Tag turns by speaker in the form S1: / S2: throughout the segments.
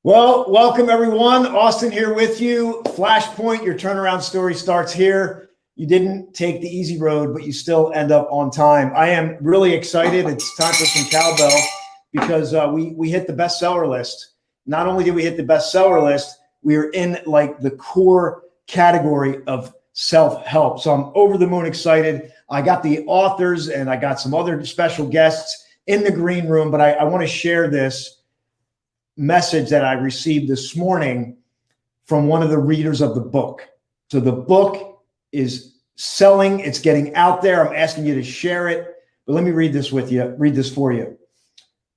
S1: Well, welcome everyone. Austin here with you. Flashpoint, your turnaround story starts here. You didn't take the easy road, but you still end up on time. I am really excited. It's time for some cowbell because we hit the bestseller list. Not only did we hit the bestseller list, we are in like the core category of self-help. So I'm over the moon excited. I got the authors and I got some other special guests in the green room, but I want to share this message that I received this morning from one of the readers of the book. So the book is selling, it's getting out there. I'm asking you to share it, but let me read this for you.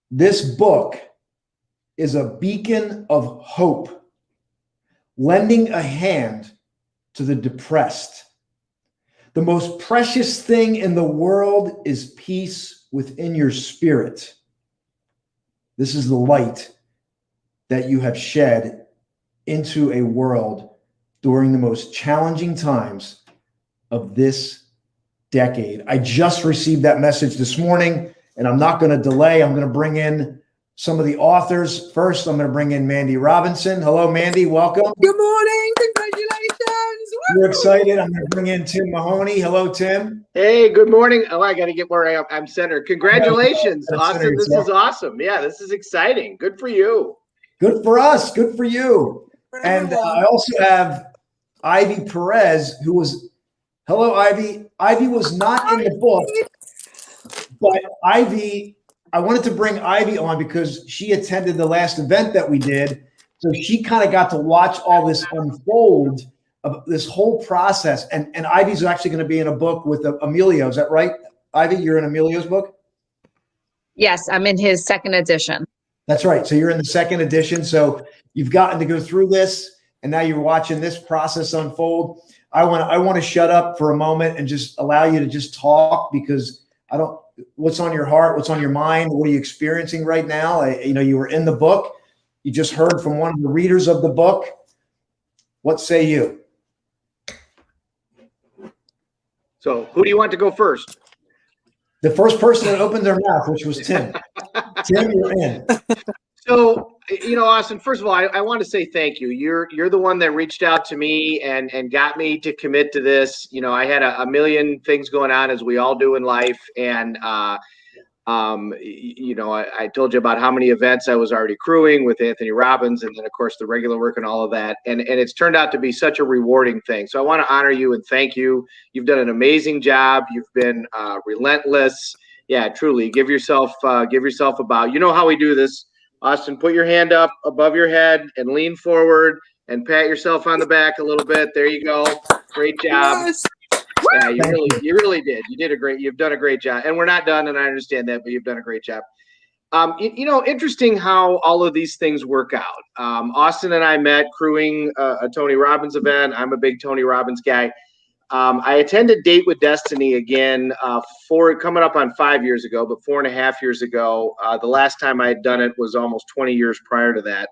S1: This book is a beacon of hope, lending a hand to the depressed. The most precious thing in the world is peace within your spirit. This is the light that you have shed into a world during the most challenging times of this decade. I just received that message this morning, and I'm not going to delay. I'm going to bring in some of the authors. First, I'm going to bring in Mandy Robinson. Hello, Mandy. Welcome.
S2: Good morning. Congratulations.
S1: We're excited. I'm going to bring in Tim Mahoney. Hello, Tim.
S3: Hey, good morning. Oh, I got to get where I'm centered. Congratulations, Austin. This is awesome. Yeah, this is exciting. Good for you.
S1: Good for us. Good for you. And I also have Ivy Perez, who was, hello, Ivy. Ivy was not in the book, but Ivy, I wanted to bring Ivy on because she attended the last event that we did. So she kind of got to watch all this unfold of this whole process. And Ivy's actually going to be in a book with Emilio. Is that right? Ivy, you're in Emilio's book?
S4: Yes, I'm in his second edition.
S1: That's right. So you're in the second edition. So you've gotten to go through this, and now you're watching this process unfold. I want to shut up for a moment and just allow you to just talk, because what's on your heart, what's on your mind, what are you experiencing right now? You were in the book. You just heard from one of the readers of the book. What say you?
S3: So who do you want to go first?
S1: The first person that opened their mouth, which was Tim. Tim, you're in.
S3: So, Austin, first of all, I want to say thank you. You're the one that reached out to me and got me to commit to this. I had a million things going on, as we all do in life. And, I told you about how many events I was already crewing with Anthony Robbins, and then, of course, the regular work and all of that. And it's turned out to be such a rewarding thing. So I want to honor you and thank you. You've done an amazing job. You've been relentless. Yeah, truly. Give yourself a bow. You know how we do this, Austin. Put your hand up above your head and lean forward and pat yourself on the back a little bit. There you go. Great job.
S2: Yes.
S3: Yeah, you really did. You've done a great job. And we're not done, and I understand that, but you've done a great job. Interesting how all of these things work out. Austin and I met crewing a Tony Robbins event. I'm a big Tony Robbins guy. I attended Date with Destiny again coming up on 5 years ago, but 4.5 years ago. The last time I had done it was almost 20 years prior to that.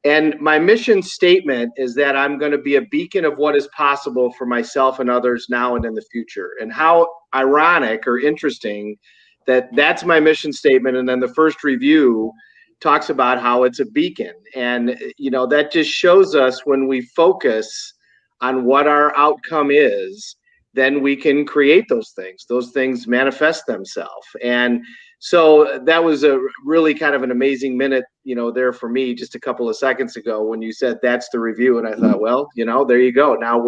S3: And my mission statement is that I'm going to be a beacon of what is possible for myself and others now and in the future. And how ironic or interesting that that's my mission statement. And then the first review talks about how it's a beacon. And, that just shows us when we focus on what our outcome is, then we can create those things. Those things manifest themselves. And so that was a really kind of an amazing minute, there for me just a couple of seconds ago when you said that's the review. And I thought, well, there you go. Now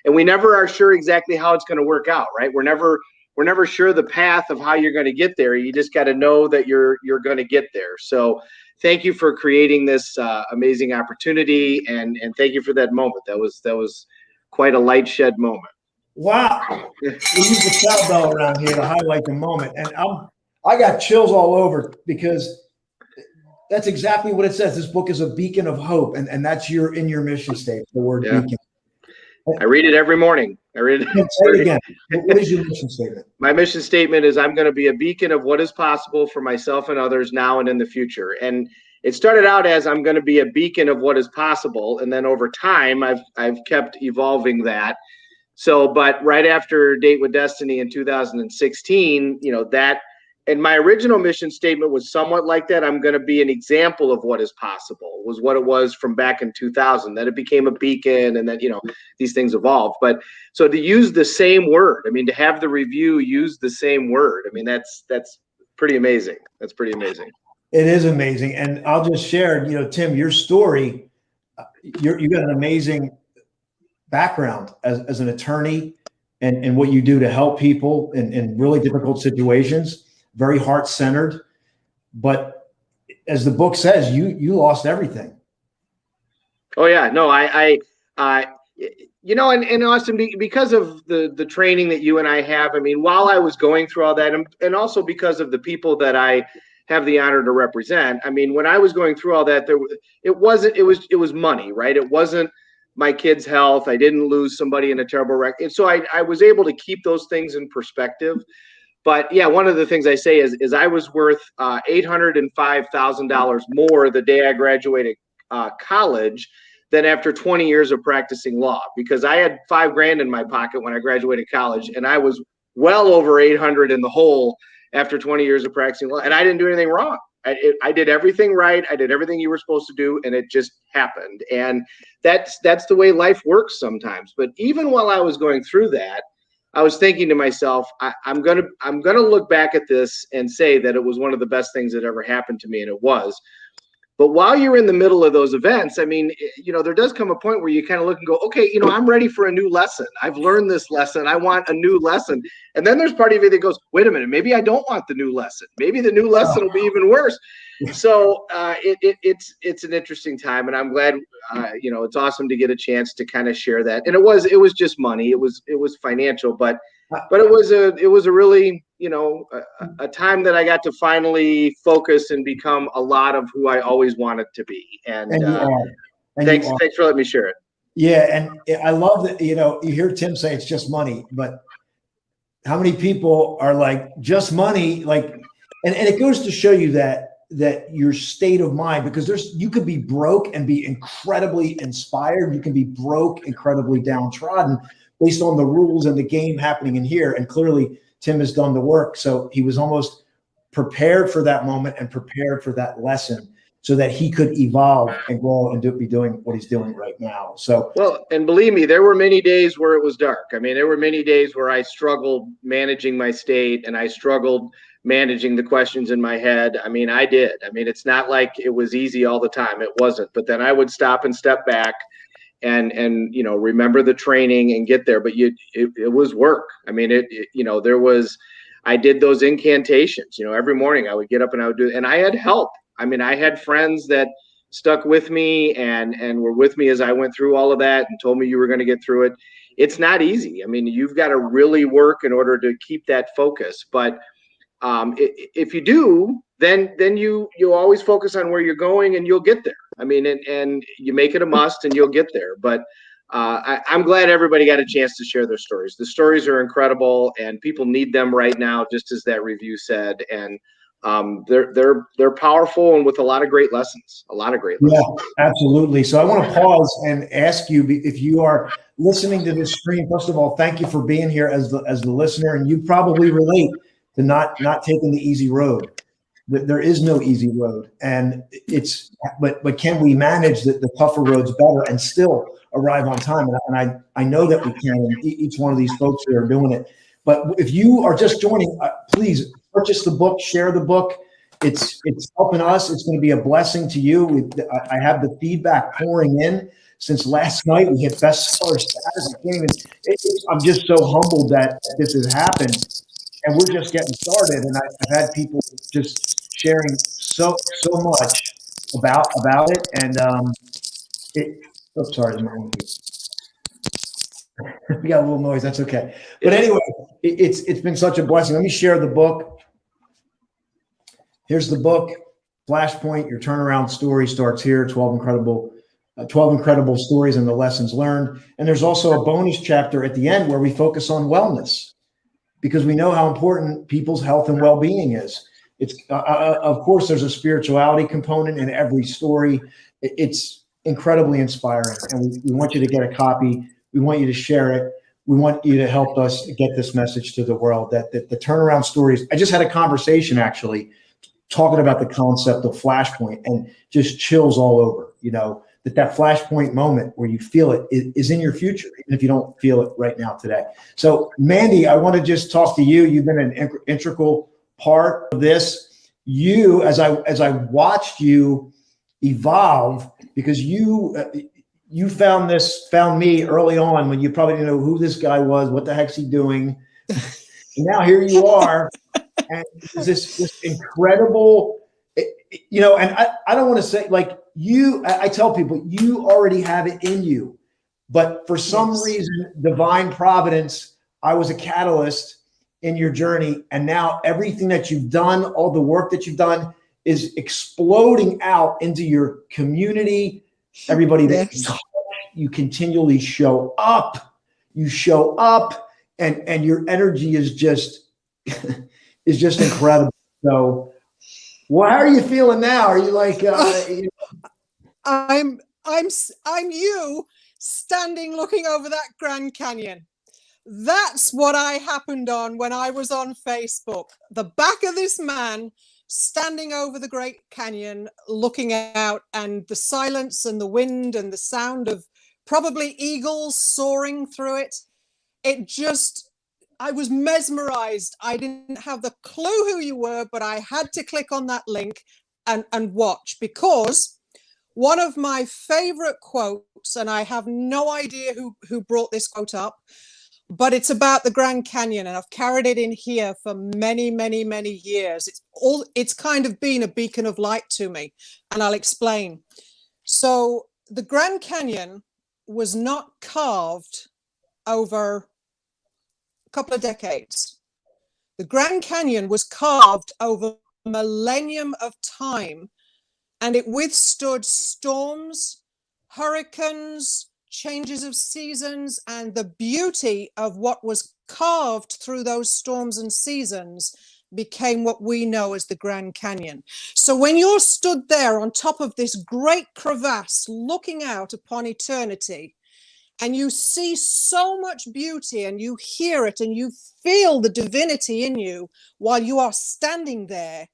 S3: and we never are sure exactly how it's going to work out, right? We're never sure the path of how you're going to get there. You just got to know that you're going to get there. So thank you for creating this amazing opportunity, and thank you for that moment. That was quite a light shed moment.
S1: Wow. We use the cowbell around here to highlight the moment. And I got chills all over, because that's exactly what it says. This book is a beacon of hope. And that's in your mission statement, the word beacon.
S3: I read it every morning. I read it.
S1: Say it again. What is your mission statement?
S3: My mission statement is I'm going to be a beacon of what is possible for myself and others now and in the future. And it started out as I'm going to be a beacon of what is possible. And then over time, I've kept evolving that. So, but right after Date with Destiny in 2016, that and my original mission statement was somewhat like that. I'm going to be an example of what is possible, was what it was from back in 2000. Then it became a beacon, and then, these things evolved. But so to use the same word, I mean, to have the review use the same word, I mean, that's pretty amazing. That's pretty amazing.
S1: It is amazing. And I'll just share, Tim, your story, you got an amazing background as an attorney and what you do to help people in really difficult situations. Very heart-centered, but as the book says, you lost everything.
S3: Oh yeah, no, and Austin, because of the training that you and I have, I mean, while I was going through all that, and also because of the people that I have the honor to represent, I mean, when I was going through all that, it was money, right? It wasn't my kid's health. I didn't lose somebody in a terrible wreck, and so I was able to keep those things in perspective. But yeah, one of the things I say is I was worth $805,000 more the day I graduated college than after 20 years of practicing law, because I had $5,000 in my pocket when I graduated college, and I was well over 800 in the hole after 20 years of practicing law, and I didn't do anything wrong. I did everything right. I did everything you were supposed to do, and it just happened. And that's the way life works sometimes. But even while I was going through that, I was thinking to myself, I'm gonna look back at this and say that it was one of the best things that ever happened to me, and it was. But while you're in the middle of those events, I mean, there does come a point where you kind of look and go, okay, I'm ready for a new lesson. I've learned this lesson. I want a new lesson. And then there's part of you that goes, wait a minute, maybe I don't want the new lesson. Maybe the new lesson will be even worse. So it's an interesting time, and I'm glad, it's awesome to get a chance to kind of share that. And it was just money. It was financial, but it was a really, a time that I got to finally focus and become a lot of who I always wanted to be. And thanks for letting me share it.
S1: Yeah. And I love that, you hear Tim say it's just money, but how many people are like, just money? Like, and it goes to show you that your state of mind, because you could be broke and be incredibly inspired. You can be broke, incredibly downtrodden based on the rules and the game happening in here. And clearly Tim has done the work. So he was almost prepared for that moment and prepared for that lesson so that he could evolve and grow and be doing what he's doing right now. So,
S3: well, and believe me, there were many days where it was dark. I mean, there were many days where I struggled managing my state, and I struggled managing the questions in my head. I mean, I did. I mean, it's not like it was easy all the time. It wasn't. But then I would stop and step back and remember the training and get there. But it was work. I mean, I did those incantations. Every morning I would get up and I would do it, and I had help. I mean, I had friends that stuck with me and were with me as I went through all of that and told me you were going to get through it. It's not easy. I mean, you've got to really work in order to keep that focus. But if you do, then you always focus on where you're going, and you'll get there. I mean, and you make it a must, and you'll get there. But I'm glad everybody got a chance to share their stories. The stories are incredible, and people need them right now, just as that review said. And they're powerful and with a lot of great lessons.
S1: Yeah, absolutely. So I want to pause and ask you, if you are listening to this stream, first of all, thank you for being here as the listener, and you probably relate to not taking the easy road. There is no easy road, and but can we manage the tougher roads better and still arrive on time? And I know that we can, and each one of these folks here are doing it. But if you are just joining, please purchase the book, share the book. It's helping us. It's going to be a blessing to you. I have the feedback pouring in since last night. We hit bestseller status. I'm just so humbled that this has happened, and we're just getting started. And I've had people just sharing so much about it. And sorry, we got a little noise. That's okay. But anyway, it's been such a blessing. Let me share the book. Here's the book, Flashpoint. Your turnaround story starts here. 12 incredible stories and the lessons learned. And there's also a bonus chapter at the end where we focus on wellness, because we know how important people's health and well-being is. It's of course, there's a spirituality component in every story. It's incredibly inspiring, and we want you to get a copy. We want you to share it. we want you to help us get this message to the world that the turnaround stories. I just had a conversation actually talking about the concept of Flashpoint, and just chills all over, that Flashpoint moment where you feel it is in your future, even if you don't feel it right now today. So Mandy, I want to just talk to you. You've been an integral part of this. You, as I watched you evolve, because you found me early on when you probably didn't know who this guy was, what the heck's he doing. And now here you are, and this incredible, and I don't want to say like I tell people you already have it in you, but for some reason, divine providence, I was a catalyst in your journey. And now everything that you've done, all the work that you've done is exploding out into your community. Everybody that you continually show up, and your energy is just incredible. So how are you feeling now? Are you like
S2: I'm you standing looking over that Grand Canyon. That's what I happened on when I was on Facebook. The back of this man standing over the Great Canyon, looking out, and the silence and the wind and the sound of probably eagles soaring through it. I was mesmerized. I didn't have the clue who you were, but I had to click on that link and watch, because one of my favorite quotes, and I have no idea who brought this quote up, but it's about the Grand Canyon, and I've carried it in here for many, many, many years. It's kind of been a beacon of light to me, and I'll explain. So the Grand Canyon was not carved over a couple of decades. The Grand Canyon was carved over a millennium of time, and it withstood storms, hurricanes, changes of seasons, and the beauty of what was carved through those storms and seasons became what we know as the Grand Canyon. So when you're stood there on top of this great crevasse looking out upon eternity, and you see so much beauty, and you hear it, and you feel the divinity in you while you are standing there,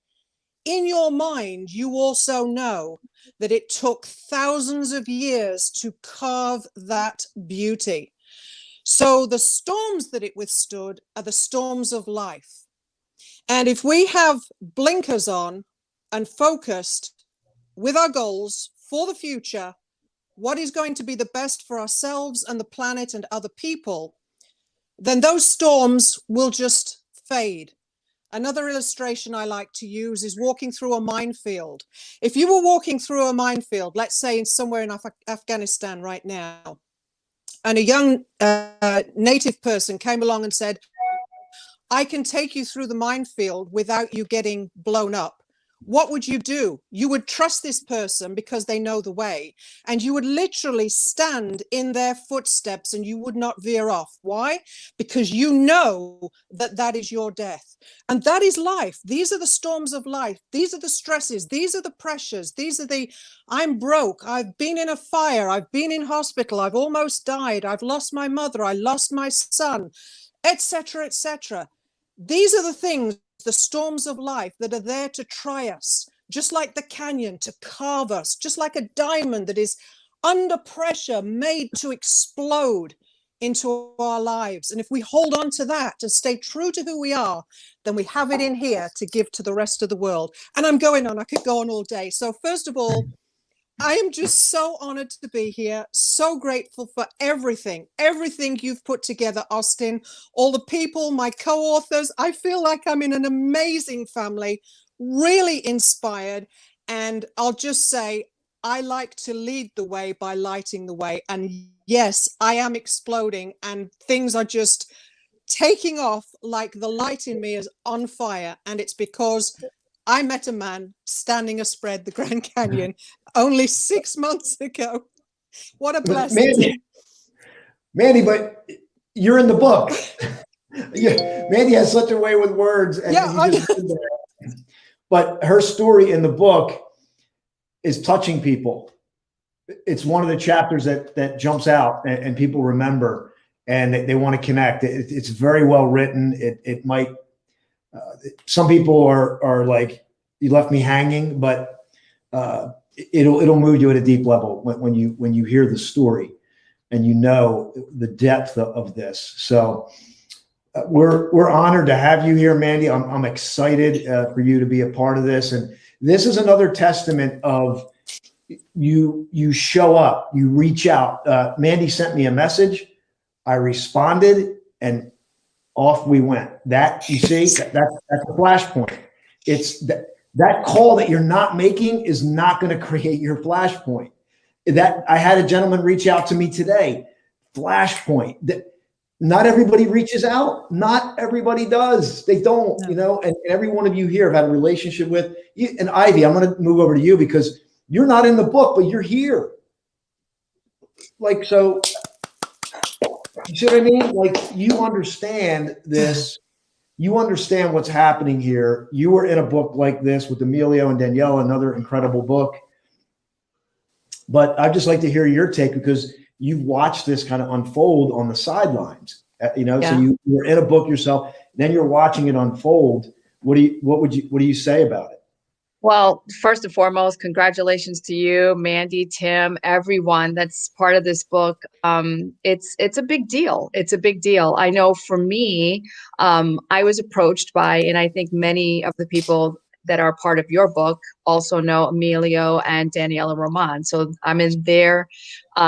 S2: in your mind, you also know that it took thousands of years to carve that beauty. So the storms that it withstood are the storms of life. And if we have blinkers on and focused with our goals for the future, what is going to be the best for ourselves and the planet and other people, then those storms will just fade. Another illustration I like to use is walking through a minefield. If you were walking through a minefield, let's say somewhere in Afghanistan right now, and a young native person came along and said, I can take you through the minefield without you getting blown up, what would you do? You would trust this person because they know the way, and you would literally stand in their footsteps and you would not veer off. Why? Because you know that that is your death. And that is life. These are the storms of life. These are the stresses. These are the pressures. These are I'm broke. I've been in a fire. I've been in hospital. I've almost died. I've lost my mother. I lost my son, etc., etc. These are the things, the storms of life that are there to try us, just like the canyon, to carve us, just like a diamond that is under pressure, made to explode into our lives. And if we hold on to that and stay true to who we are, then we have it in here to give to the rest of the world. And I'm going on, I could go on all day. So first of all, I am just so honored to be here, so grateful for everything you've put together, Austin, all the people, my co-authors. I feel like I'm in an amazing family, really inspired. And I'll just say, I like to lead the way by lighting the way. And yes, I am exploding and things are just taking off like the light in me is on fire. And it's because I met a man standing aspread the Grand Canyon only 6 months ago. What a blessing.
S1: Mandy, but you're in the book. Yeah, Mandy has such a way with words. And but her story in the book is touching people. It's one of the chapters that jumps out and people remember. and they want to connect. It's very well written. It might, some people are like, you left me hanging, but it'll move you at a deep level when you hear the story and you know the depth of this. So we're honored to have you here, Mandy. I'm excited for you to be a part of this, and this is another testament of you show up, you reach out. Mandy sent me a message, I responded, and off we went. That, you see, that's a flashpoint. It's that call that you're not making is not going to create your flashpoint. That I had a gentleman reach out to me today. Flashpoint. That not everybody reaches out. Not everybody does. They don't. No. You know. And every one of you here have had a relationship with you. And Ivy, I'm going to move over to you because you're not in the book, but you're here. Like, so. You see what I mean? Like, you understand this. You understand what's happening here. You were in a book like this with Emilio and Danielle, another incredible book. But I'd just like to hear your take because you've watched this kind of unfold on the sidelines. You know, yeah. So you're in a book yourself, then you're watching it unfold. What do you say about it?
S4: Well, first and foremost, congratulations to you, Mandy, Tim, everyone that's part of this book. It's a big deal. It's a big deal. I know for me, I was approached by, and I think many of the people that are part of your book also know Emilio and Daniela Roman. So I'm in their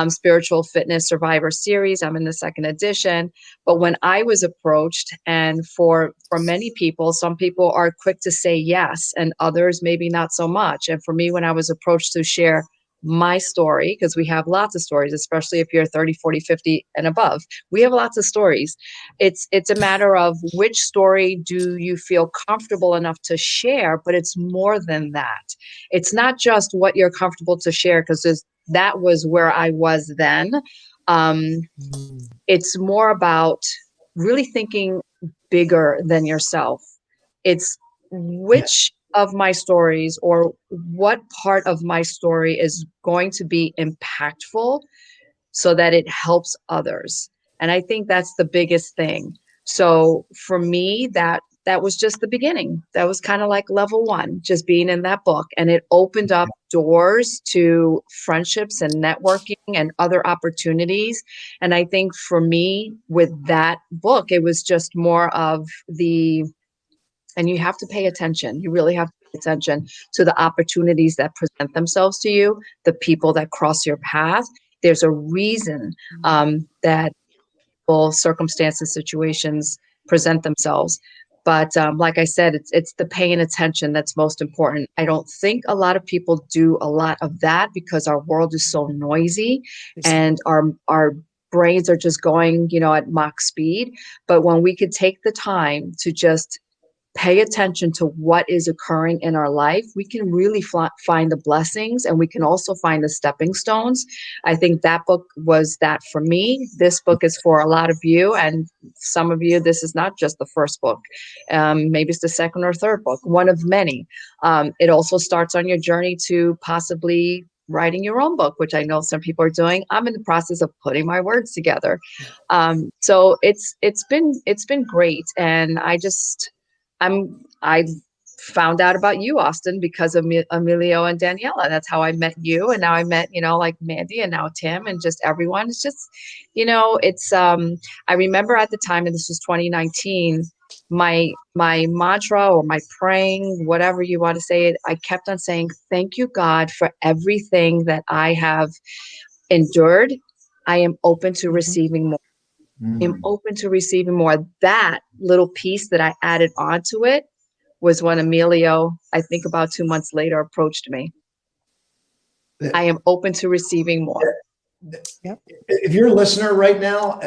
S4: Spiritual Fitness Survivor series. I'm in the second edition. But when I was approached, and for many people, some people are quick to say yes, and others maybe not so much. And for me, when I was approached to share my story, because we have lots of stories, especially if you're 30, 40, 50 and above, we have lots of stories. It's a matter of which story do you feel comfortable enough to share, but it's more than that. It's not just what you're comfortable to share, because that was where I was then. It's more about really thinking bigger than yourself. It's which of my stories or what part of my story is going to be impactful so that it helps others. And I think that's the biggest thing. So for me, that was just the beginning. That was kind of like level one, just being in that book. And it opened up doors to friendships and networking and other opportunities. And I think for me with that book, it was just more of and you have to pay attention. You really have to pay attention to the opportunities that present themselves to you, the people that cross your path. There's a reason that circumstances, situations present themselves. But like I said, it's the paying attention that's most important. I don't think a lot of people do a lot of that because our world is so noisy and our brains are just going, at Mach speed. But when we could take the time to just pay attention to what is occurring in our life, we can really find the blessings, and we can also find the stepping stones. I think that book was that for me. This book is for a lot of you, and some of you, this is not just the first book. Maybe it's the second or third book, one of many. It also starts on your journey to possibly writing your own book, which I know some people are doing. I'm in the process of putting my words together. So it's been great, and I found out about you, Austin, because of Emilio and Daniela. That's how I met you. And now I met, like Mandy and now Tim and just everyone. It's just, it's, I remember at the time, and this was 2019, my mantra or my praying, whatever you want to say it, I kept on saying, thank you, God, for everything that I have endured. I am open to receiving more. I'm open to receiving more. That little piece that I added onto it was when Emilio, I think about 2 months later, approached me. I am open to receiving more.
S1: Yep. If you're a listener right now,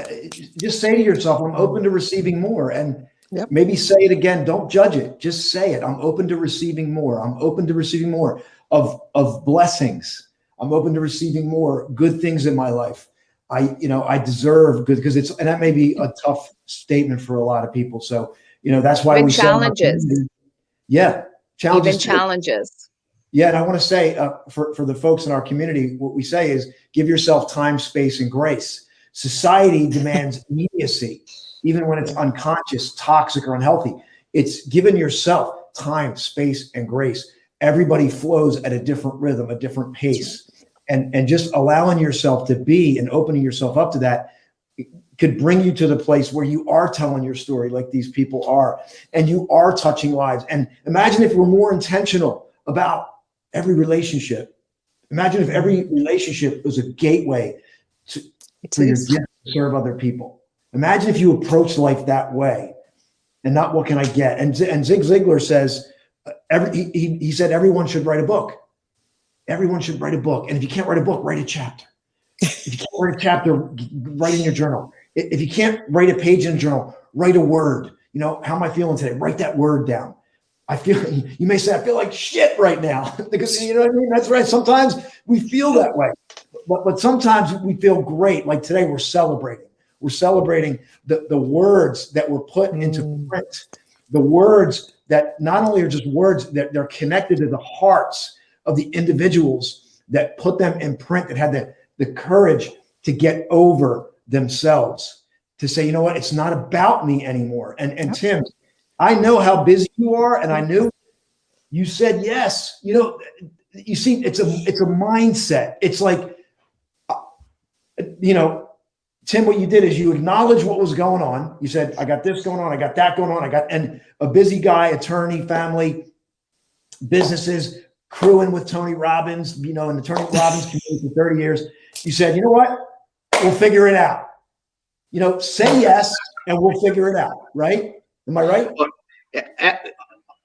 S1: just say to yourself, I'm open to receiving more. And maybe say it again. Don't judge it. Just say it. I'm open to receiving more. I'm open to receiving more of blessings. I'm open to receiving more good things in my life. I deserve good, because and that may be a tough statement for a lot of people. So, that's why we
S4: challenges.
S1: Challenges.
S4: Even challenges.
S1: Yeah. And I want to say for the folks in our community, what we say is give yourself time, space, and grace. Society demands immediacy, even when it's unconscious, toxic, or unhealthy. It's given yourself time, space, and grace. Everybody flows at a different rhythm, a different pace. And just allowing yourself to be and opening yourself up to that could bring you to the place where you are telling your story like these people are, and you are touching lives. And imagine if we're more intentional about every relationship. Imagine if every relationship was a gateway for your gift to serve other people. Imagine if you approach life that way and not what can I get? And Zig Ziglar says, he said everyone should write a book. Everyone should write a book. And if you can't write a book, write a chapter. If you can't write a chapter, write in your journal. If you can't write a page in a journal, write a word. You know, how am I feeling today? Write that word down. You may say, I feel like shit right now. Because, you know what I mean? That's right. Sometimes we feel that way. But sometimes we feel great. Like today, we're celebrating. We're celebrating the words that were put into print. The words that not only are just words, that they're connected to the hearts of the individuals that put them in print, that had the courage to get over themselves, to say, you know what, it's not about me anymore. And Tim, I know how busy you are, and I knew you said yes. You know, you see, it's a mindset. It's like, you know, Tim, what you did is you acknowledged what was going on. You said, I got this going on, I got that going on, and a busy guy, attorney, family, businesses, crewing with Tony Robbins, you know, in the Tony Robbins community for 30 years. You said, you know what? We'll figure it out. You know, say yes and we'll figure it out, right? Am I right?
S3: Well,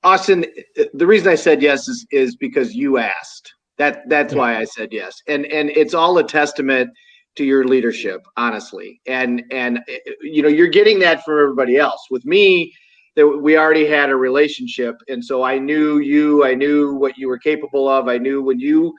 S3: Austin, the reason I said yes is because you asked. That's why I said yes. And it's all a testament to your leadership, honestly. And you know, you're getting that from everybody else. With me, that we already had a relationship, and so I knew you. I knew what you were capable of. I knew when you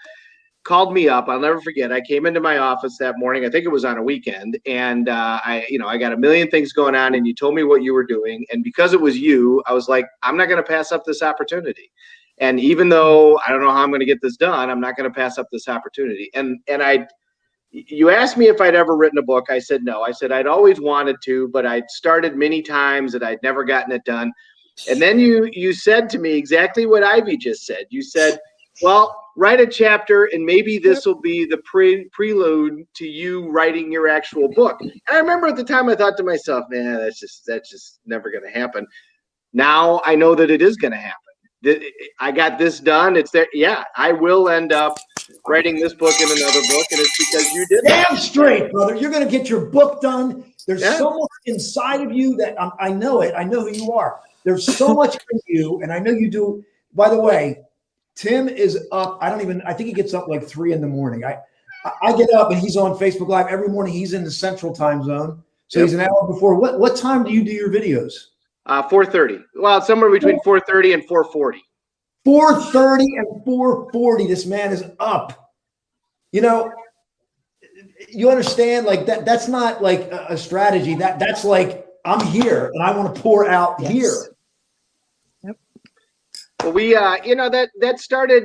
S3: called me up. I'll never forget. I came into my office that morning. I think it was on a weekend, and I got a million things going on, and you told me what you were doing. And because it was you, I was like, I'm not going to pass up this opportunity. And even though I don't know how I'm going to get this done, I'm not going to pass up this opportunity. And you asked me if I'd ever written a book. I said no. I said I'd always wanted to, but I'd started many times and I'd never gotten it done. And then you said to me exactly what Ivy just said. You said, well, write a chapter and maybe this will be the prelude to you writing your actual book. And I remember at the time I thought to myself, man, that's just never going to happen. Now I know that it is going to happen. I got this done. It's there. Yeah, I will end up writing this book and another book, and it's because you did.
S1: Damn straight, brother. You're going to get your book done. There's so much inside of you that I know it. I know who you are. There's so much in you, and I know you do. By the way, Tim is up. I think he gets up like 3 a.m. I get up and he's on Facebook Live every morning. He's in the Central Time Zone, so he's an hour before. What time do you do your videos?
S3: 4:30. Well, somewhere between 4:30 and 4:40.
S1: 4:30 and 4:40. This man is up. You know, you understand, like that's not like a strategy. That's like, I'm here and I want to pour out here.
S2: Yep.
S3: Well, we that started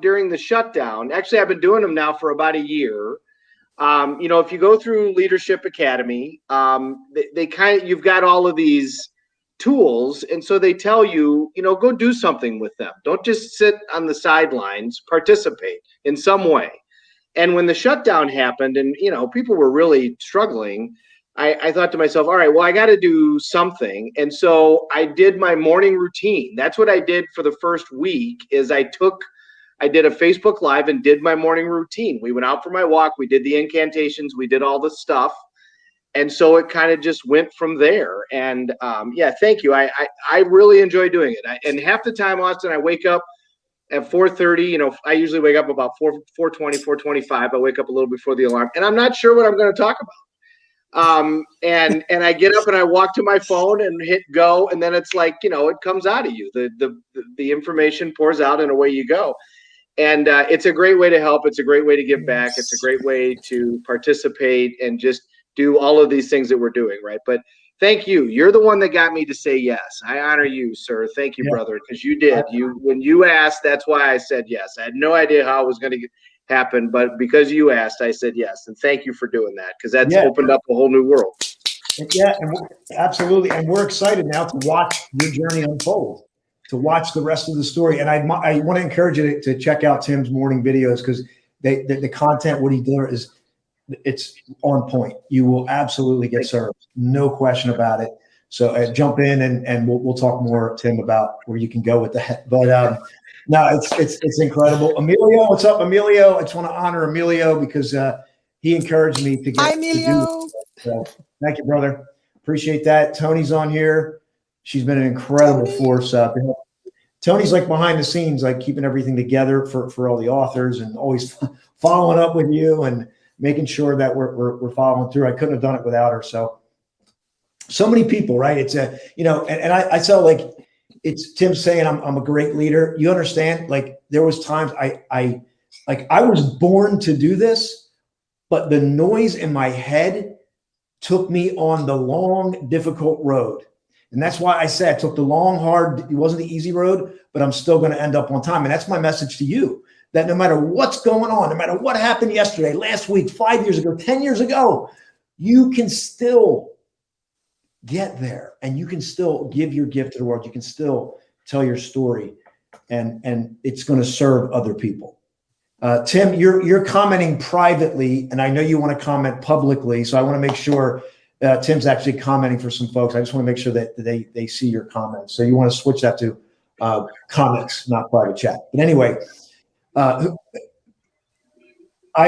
S3: during the shutdown. Actually, I've been doing them now for about a year. If you go through Leadership Academy, you've got all of these tools, and so they tell you, go do something with them. Don't just sit on the sidelines, participate in some way. And when the shutdown happened and people were really struggling, I thought to myself, all right, well, I got to do something. And so I did my morning routine. That's what I did for the first week. Is I did a Facebook Live and did my morning routine. We went out for my walk, we did the incantations, we did all the stuff. And so it kind of just went from there. And thank you. I really enjoy doing it. And half the time, Austin, I wake up at 4:30. I usually wake up about 4:20, 4:25. I wake up a little before the alarm, and I'm not sure what I'm going to talk about. And I get up and I walk to my phone and hit go, and then it's like, it comes out of you. The information pours out and away you go. And it's a great way to help. It's a great way to give back. It's a great way to participate and just do all of these things that we're doing, right? But thank you. You're the one that got me to say yes. I honor you, sir. Thank you, brother, because you did. When you asked, that's why I said yes. I had no idea how it was going to happen, but because you asked, I said yes. And thank you for doing that, because that's opened up a whole new world.
S1: Yeah, absolutely. And we're excited now to watch your journey unfold, to watch the rest of the story. And I want to encourage you to check out Tim's morning videos, because the content, what he does, it's on point. You will absolutely get served. No question about it. So jump in and we'll talk more, Tim, about where you can go with that. But no, it's incredible. Emilio, what's up, Emilio? I just want to honor Emilio because he encouraged me to get.
S2: Hi, Emilio.
S1: To do this. So, thank you, brother. Appreciate that. Tony's on here. She's been an incredible force. Tony's like behind the scenes, like keeping everything together for all the authors and always following up with you and making sure that we're following through. I couldn't have done it without her. So many people, right? It's and I felt like it's Tim saying I'm a great leader. You understand? Like there was times I was born to do this, but the noise in my head took me on the long, difficult road. And that's why I said I took the long, hard, it wasn't the easy road, but I'm still going to end up on time. And that's my message to you, that no matter what's going on, no matter what happened yesterday, last week, 5 years ago, 10 years ago, you can still get there and you can still give your gift to the world. You can still tell your story and it's going to serve other people. Tim, you're commenting privately, and I know you want to comment publicly. So I want to make sure Tim's actually commenting for some folks. I just want to make sure that they see your comments. So you want to switch that to comments, not private chat. But anyway, I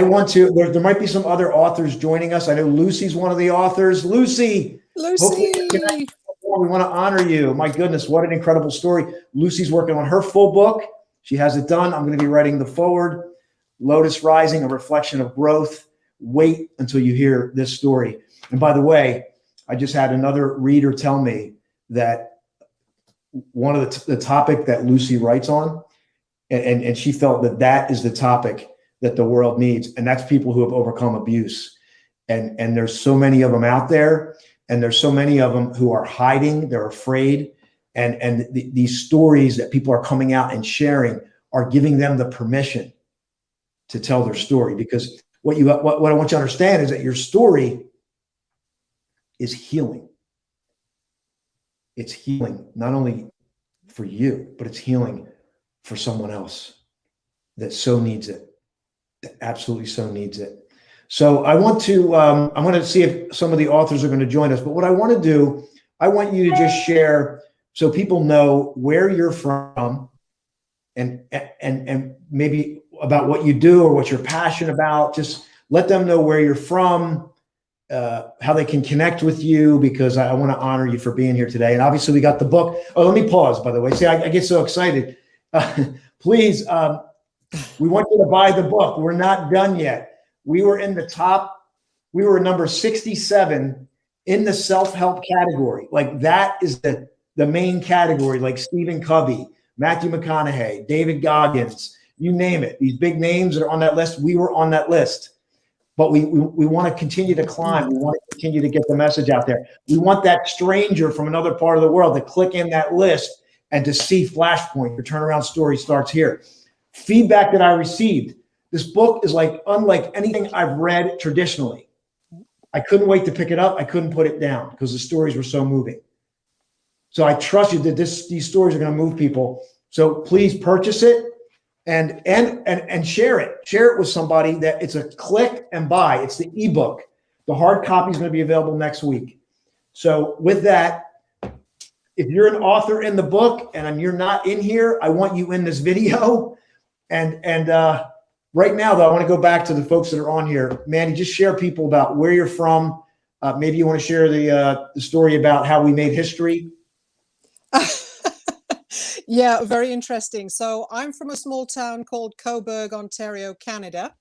S1: want to, there might be some other authors joining us. I know Lucy's one of the authors. Lucy. We want to honor you. My goodness, what an incredible story. Lucy's working on her full book. She has it done. I'm going to be writing the forward. Lotus Rising, a reflection of growth. Wait until you hear this story. And by the way, I just had another reader tell me that one of the topic that Lucy writes on, and she felt that is the topic that the world needs. And that's people who have overcome abuse. And there's so many of them out there. And there's so many of them who are hiding. They're afraid. And these stories that people are coming out and sharing are giving them the permission to tell their story. Because what I want you to understand is that your story is healing. It's healing not only for you, but it's healing for someone else that so needs it, that absolutely so needs it. So I want to see if some of the authors are going to join us. But what I want to do, I want you to just share so people know where you're from and maybe about what you do or what you're passionate about. Just let them know where you're from, how they can connect with you, because I want to honor you for being here today. And obviously we got the book. Oh, let me pause, by the way. See, I get so excited. Please, we want you to buy the book. We're not done yet. We were in the top, we were number 67 in the self-help category. Like that is the main category, like Stephen Covey, Matthew McConaughey, David Goggins, you name it. These big names that are on that list, we were on that list. But we want to continue to climb. We want to continue to get the message out there. We want that stranger from another part of the world to click in that list and to see Flashpoint. Your turnaround story starts here. Feedback that I received. This book is like unlike anything I've read traditionally. I couldn't wait to pick it up. I couldn't put it down because the stories were so moving. So I trust you that these stories are going to move people. So please purchase it and share it. Share it with somebody that it's a click and buy. It's the ebook. The hard copy is going to be available next week. So with that, if you're an author in the book and you're not in here, I want you in this video. And right now, though, I want to go back to the folks that are on here. Mandy, just share people about where you're from. Maybe you want to share the story about how we made history.
S2: Yeah, very interesting. So I'm from a small town called Cobourg, Ontario, Canada.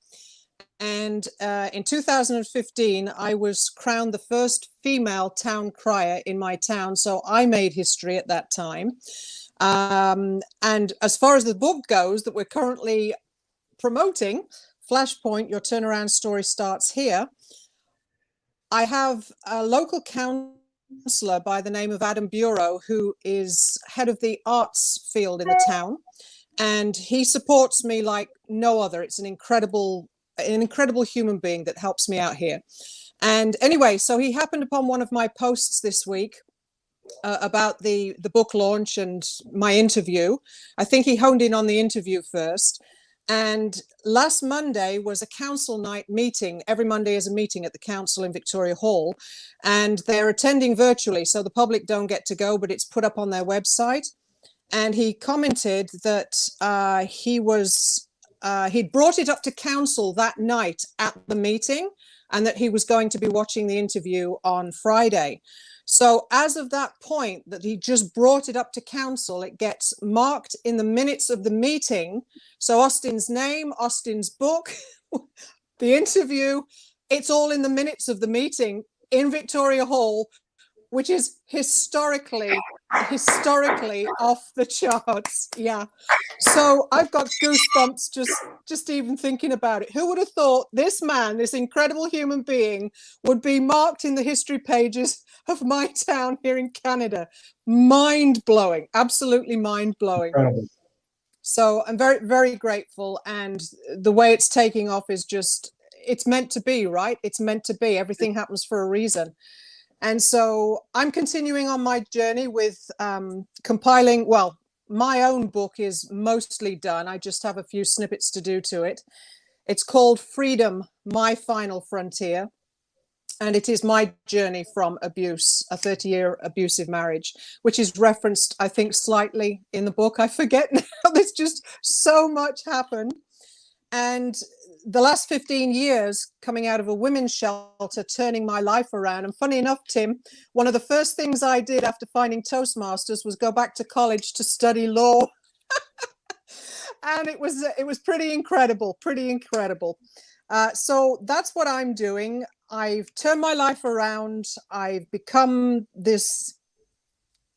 S2: And in 2015, I was crowned the first female town crier in my town. So I made history at that time. And as far as the book goes that we're currently promoting, Flashpoint, Your Turnaround Story Starts Here, I have a local county counselor by the name of Adam Bureau, who is head of the arts field in the town. And he supports me like no other. It's an incredible human being that helps me out here. And anyway, so he happened upon one of my posts this week about the book launch and my interview. I think he honed in on the interview first. And last Monday was a council night meeting. Every Monday is a meeting at the council in Victoria Hall, and they're attending virtually, so the public don't get to go, but it's put up on their website. And he commented that he'd brought it up to council that night at the meeting, and that he was going to be watching the interview on Friday. So as of that point that he just brought it up to council, it gets marked in the minutes of the meeting. So Austin's name, Austin's book, the interview, it's all in the minutes of the meeting in Victoria Hall, which is historically off the charts. Yeah. So I've got goosebumps just even thinking about it. Who would have thought this man, this incredible human being, would be marked in the history pages of my town here in Canada? Mind-blowing, absolutely mind-blowing.
S1: Incredible.
S2: So I'm very, very grateful. And the way it's taking off is just, it's meant to be, right? It's meant to be. Everything happens for a reason. And so I'm continuing on my journey with compiling, well, my own book is mostly done. I just have a few snippets to do to it. It's called Freedom, My Final Frontier. And it is my journey from abuse, a 30-year abusive marriage, which is referenced, I think, slightly in the book. I forget now. There's just so much happened. And the last 15 years coming out of a women's shelter, turning my life around. And funny enough, Tim, one of the first things I did after finding Toastmasters was go back to college to study law. And it was pretty incredible, so that's what I'm doing. I've turned my life around. I've become this,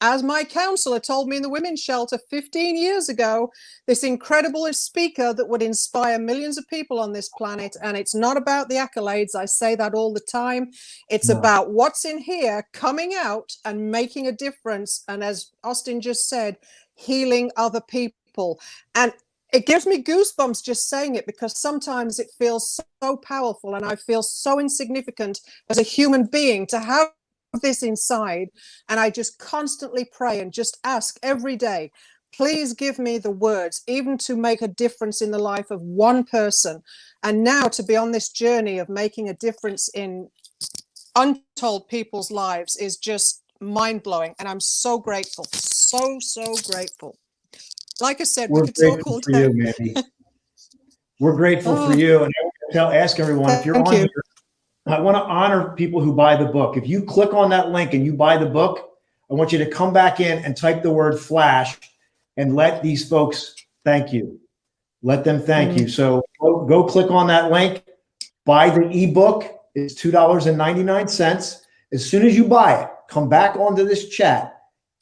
S2: as my counselor told me in the women's shelter 15 years ago, this incredible speaker that would inspire millions of people on this planet. And it's not about the accolades. I say that all the time. It's about what's in here coming out and making a difference. And as Austin just said, healing other people. And it gives me goosebumps just saying it, because sometimes it feels so powerful and I feel so insignificant as a human being to have this inside. And I just constantly pray and just ask every day, please give me the words, even to make a difference in the life of one person. And now to be on this journey of making a difference in untold people's lives is just mind-blowing. And I'm so grateful, so grateful. Like I said, we could talk all day.
S1: You, Mandy. We're grateful for you. And I ask everyone, if you're on here, I want to honor people who buy the book. If you click on that link and you buy the book, I want you to come back in and type the word Flash and let these folks thank you. Let them thank you. So go click on that link, buy the ebook. It's $2.99. As soon as you buy it, come back onto this chat,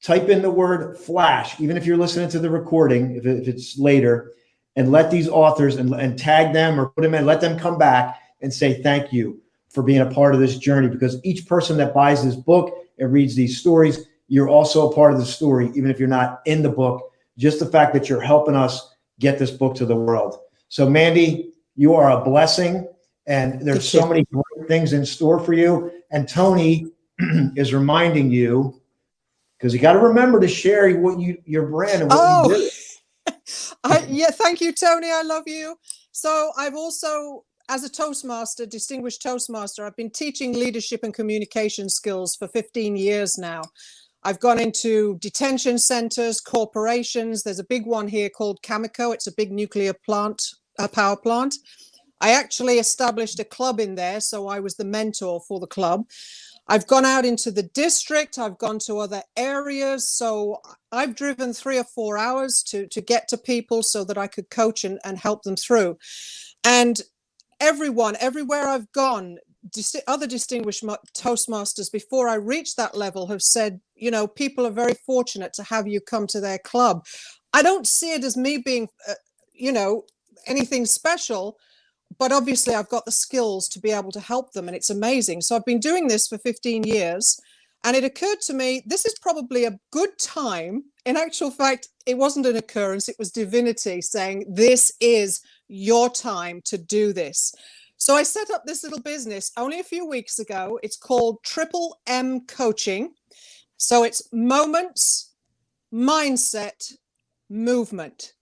S1: type in the word Flash, even if you're listening to the recording, if it's later, and let these authors and tag them or put them in, let them come back and say thank you for being a part of this journey, because each person that buys this book and reads these stories, you're also a part of the story, even if you're not in the book. Just the fact that you're helping us get this book to the world. So Mandy, you are a blessing, and there's so many great things in store for you. And Tony is reminding you, because you got to remember to share what your brand and what you do.
S2: Yeah, thank you, Tony. I love you. So I've also, as a Toastmaster, distinguished Toastmaster, I've been teaching leadership and communication skills for 15 years now. I've gone into detention centers, corporations. There's a big one here called Cameco. It's a big nuclear plant, power plant. I actually established a club in there, so I was the mentor for the club. I've gone out into the district. I've gone to other areas. So I've driven 3 or 4 hours to get to people so that I could coach and help them through. And everywhere I've gone, other distinguished Toastmasters before I reached that level have said, you know, people are very fortunate to have you come to their club. I don't see it as me being, anything special. But obviously I've got the skills to be able to help them, and it's amazing. So I've been doing this for 15 years. And it occurred to me, this is probably a good time. In actual fact, it wasn't an occurrence, it was divinity saying, this is your time to do this. So I set up this little business only a few weeks ago. It's called Triple M Coaching. So it's moments, mindset, movement.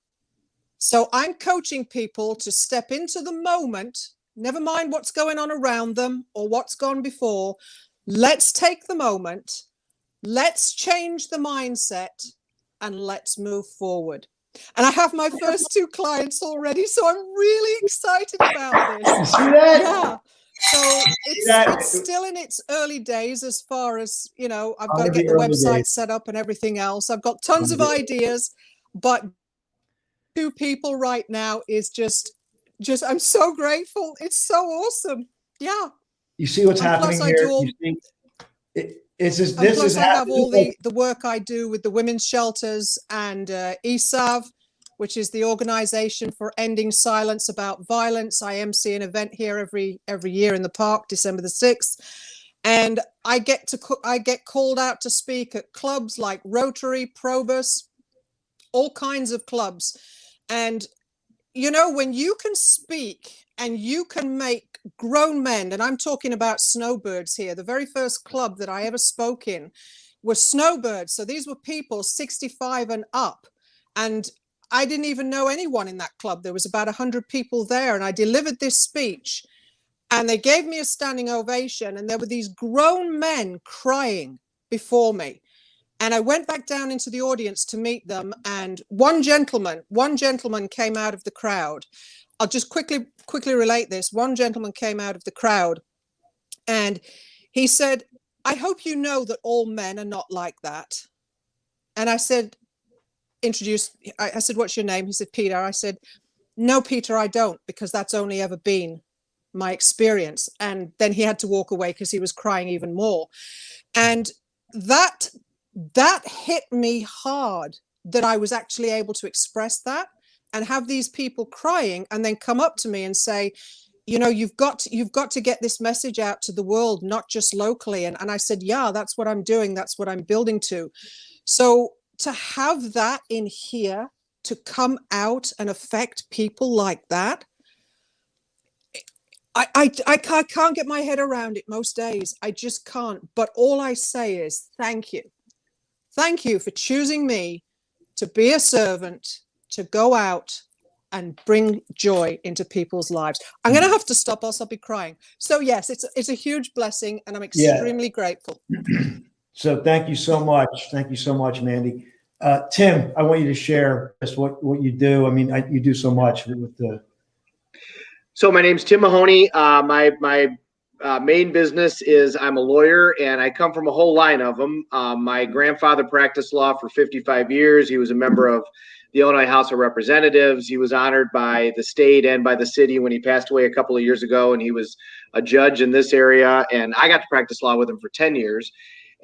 S2: So I'm coaching people to step into the moment, never mind what's going on around them or what's gone before. Let's take the moment, let's change the mindset, and let's move forward. And I have my first 2 clients already, so I'm really excited about this.
S1: You see that?
S2: Yeah. So it's still in its early days as far as, you know, I've got to get the website set up and everything else. I've got tons of ideas, but 2 people right now is just I'm so grateful. It's so awesome. Yeah.
S1: You see what's happening here?
S2: Plus I have all the work I do with the women's shelters and ESAV, which is the Organization for Ending Silence About Violence. I MC an event here every year in the park, December the 6th. And I get called out to speak at clubs like Rotary, Probus, all kinds of clubs. And, you know, when you can speak and you can make grown men, and I'm talking about snowbirds here, the very first club that I ever spoke in was snowbirds. So these were people 65 and up. And I didn't even know anyone in that club. There was about 100 people there. And I delivered this speech and they gave me a standing ovation. And there were these grown men crying before me. And I went back down into the audience to meet them. And one gentleman came out of the crowd. I'll just quickly relate this. One gentleman came out of the crowd and he said, I hope you know that all men are not like that. And I said, I said, what's your name? He said, Peter. I said, no, Peter, I don't, because that's only ever been my experience. And then he had to walk away because he was crying even more. And that hit me hard, that I was actually able to express that and have these people crying and then come up to me and say, you know, you've got to get this message out to the world, not just locally. And I said, yeah, that's what I'm doing. That's what I'm building to. So to have that in here, to come out and affect people like that, I can't get my head around it most days. I just can't. But all I say is thank you. Thank you for choosing me to be a servant, to go out and bring joy into people's lives. I'm going to have to stop, else I'll be crying. So yes, it's a huge blessing and I'm extremely grateful.
S1: So thank you so much. Thank you so much, Mandy. Tim, I want you to share just what you do. I mean, you do so much with the.
S3: So my name's Tim Mahoney. My main business is I'm a lawyer, and I come from a whole line of them. My grandfather practiced law for 55 years. He was a member of the Illinois House of Representatives. He was honored by the state and by the city when he passed away a couple of years ago, and he was a judge in this area. And I got to practice law with him for 10 years.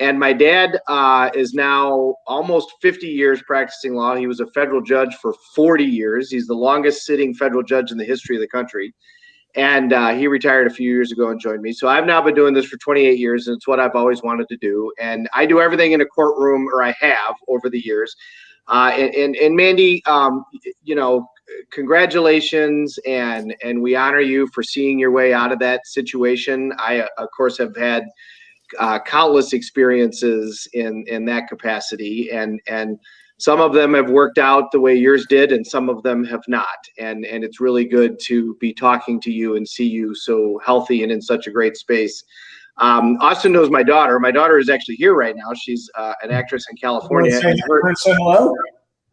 S3: And my dad is now almost 50 years practicing law. He was a federal judge for 40 years. He's the longest sitting federal judge in the history of the country. And he retired a few years ago and joined me. So I've now been doing this for 28 years, and it's what I've always wanted to do. And I do everything in a courtroom, or I have over the years. And Mandy, you know, congratulations, and we honor you for seeing your way out of that situation. I, of course, have had countless experiences in that capacity, and some of them have worked out the way yours did, and some of them have not. And it's really good to be talking to you and see you so healthy and in such a great space. Austin knows my daughter. My daughter is actually here right now. She's an actress in California.
S1: Say hello?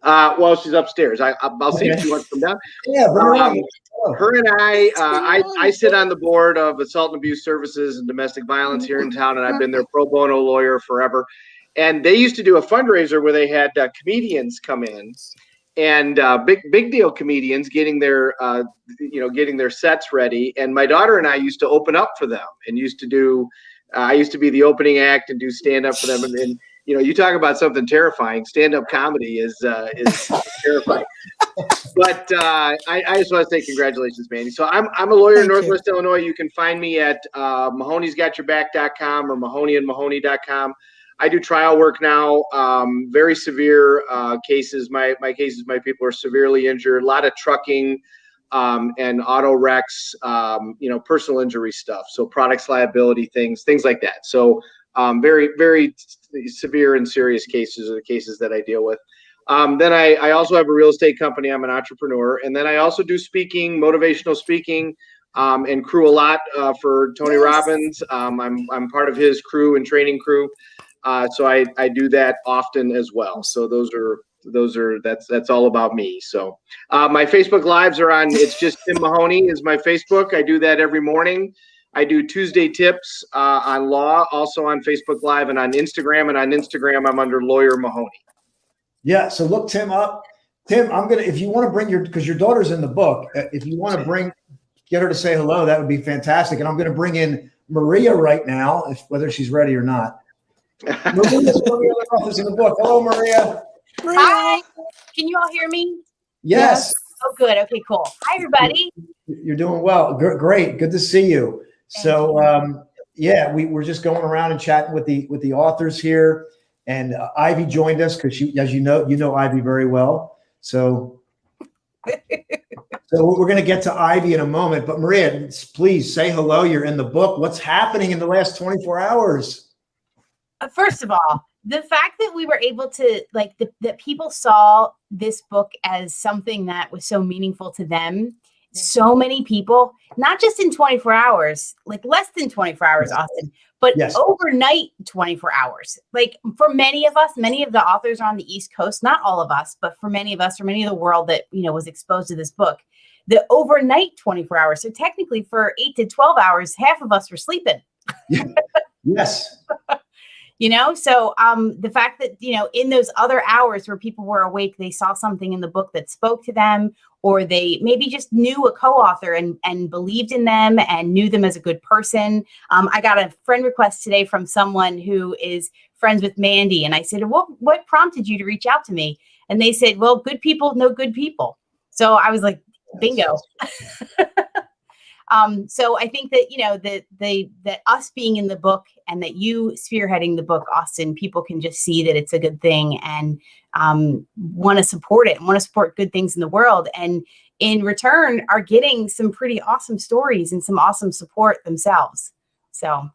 S3: Well, she's upstairs. I'll see if she wants to come down.
S1: Yeah,
S3: her and I sit on the board of Assault and Abuse Services and Domestic Violence here in town, and I've been their pro bono lawyer forever. And they used to do a fundraiser where they had comedians come in, and big deal comedians getting their getting their sets ready. And my daughter and I used to open up for them, and used to do. I used to be the opening act and do stand up for them. And you know, you talk about something terrifying. Stand up comedy is terrifying. But I just want to say congratulations, Mandy. So I'm a lawyer in Northwest Illinois. You can find me at Mahoney'sGotYourBack.com or MahoneyandMahoney.com. I do trial work now, very severe cases. My people are severely injured, a lot of trucking and auto wrecks, personal injury stuff. So products liability things like that. So very, very severe and serious cases are the cases that I deal with. Then I also have a real estate company. I'm an entrepreneur. And then I also do speaking, motivational speaking, and crew a lot for Tony Robbins. I'm part of his crew and training crew. So I do that often as well. So that's all about me. So my Facebook lives are on, it's just Tim Mahoney is my Facebook. I do that every morning. I do Tuesday tips on law, also on Facebook Live and on Instagram. And on Instagram, I'm under Lawyer Mahoney.
S1: Yeah. So look Tim up. Tim, if you want to bring because your daughter's in the book, if you want to get her to say hello, that would be fantastic. And I'm going to bring in Maria right now, whether she's ready or not. Maria's in the book. Hello, Maria.
S5: Hi. Can you all hear me?
S1: Yes.
S5: Oh, good. Okay, cool. Hi, everybody.
S1: You're doing well. Great. Good to see you. So, we're just going around and chatting with the authors here, and Ivy joined us because she, as you know Ivy very well. So we're going to get to Ivy in a moment. But Maria, please say hello. You're in the book. What's happening in the last 24 hours?
S5: First of all, the fact that we were able to that people saw this book as something that was so meaningful to them. So many people, not just in 24 hours, like less than 24 hours, Austin, but overnight 24 hours. Like for many of us, many of the authors on the East Coast, not all of us, but for many of us or many of the world that, was exposed to this book, the overnight 24 hours. So technically for 8 to 12 hours, half of us were sleeping.
S1: Yes.
S5: So the fact that, in those other hours where people were awake, they saw something in the book that spoke to them, or they maybe just knew a co-author and believed in them and knew them as a good person. I got a friend request today from someone who is friends with Mandy. And I said, what prompted you to reach out to me? And they said, well, good people know good people. So I was like, bingo. So I think that, that us being in the book and that you spearheading the book, Austin, people can just see that it's a good thing and want to support it and want to support good things in the world. And in return are getting some pretty awesome stories and some awesome support themselves. So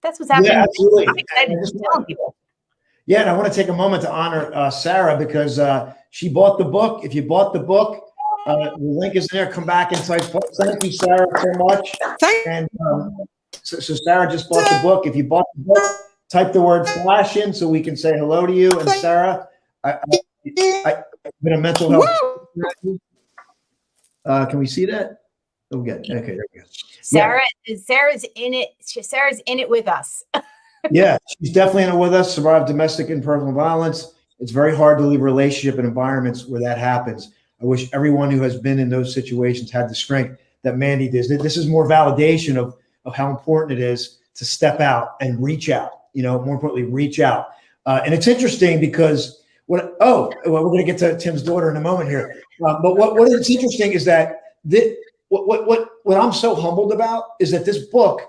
S5: that's what's happening.
S1: Yeah, absolutely.
S5: I'm excited to tell people.
S1: Yeah, and I want to take a moment to honor Sarah because she bought the book. If you bought the book, the link is there. Come back and type. Thank you, Sarah, so much. And so Sarah just bought the book. If you bought the book, type the word Flash in so we can say hello to you. And Sarah, I've been a mental health. Can we see that? Oh, good. Okay, there we go.
S5: Sarah's in it. Sarah's in it with us.
S1: Yeah, she's definitely in it with us. Survived domestic and personal violence. It's very hard to leave a relationship in environments where that happens. I wish everyone who has been in those situations had the strength that Mandy did. This is more validation of how important it is to step out and reach out, more importantly, reach out. And it's interesting because we're going to get to Tim's daughter in a moment here. But what is interesting is that what I'm so humbled about is that this book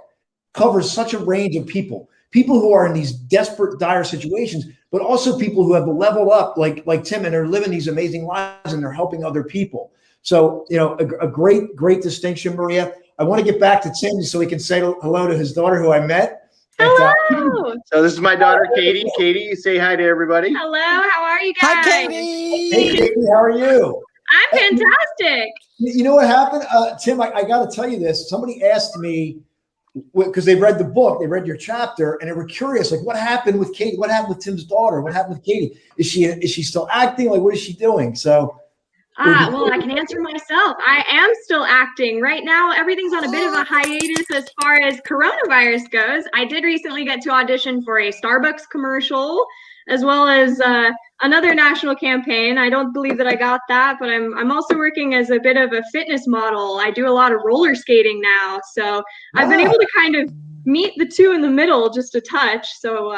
S1: covers such a range of people who are in these desperate, dire situations, but also people who have leveled up like Tim and are living these amazing lives and they're helping other people. So, a great distinction, Maria. I want to get back to Tim so he can say hello to his daughter who I met.
S6: Hello.
S3: So this is my daughter, Katie. Katie, say hi to everybody.
S6: Hello. How are you guys?
S2: Hi, Katie.
S1: Hey, Katie, how are you?
S6: I'm fantastic.
S1: You know what happened? Tim, I got to tell you this. Somebody asked me, because they read the book, they read your chapter, and they were curious, like, what happened with Katie? What happened with Tim's daughter? What happened with Katie? Is she still acting? Like, what is she doing? So,
S6: well, I can answer myself. I am still acting right now. Everything's on a bit of a hiatus as far as coronavirus goes. I did recently get to audition for a Starbucks commercial, as well as another national campaign. I don't believe that I got that, but I'm also working as a bit of a fitness model. I do a lot of roller skating now, so I've been able to kind of meet the two in the middle just a touch. So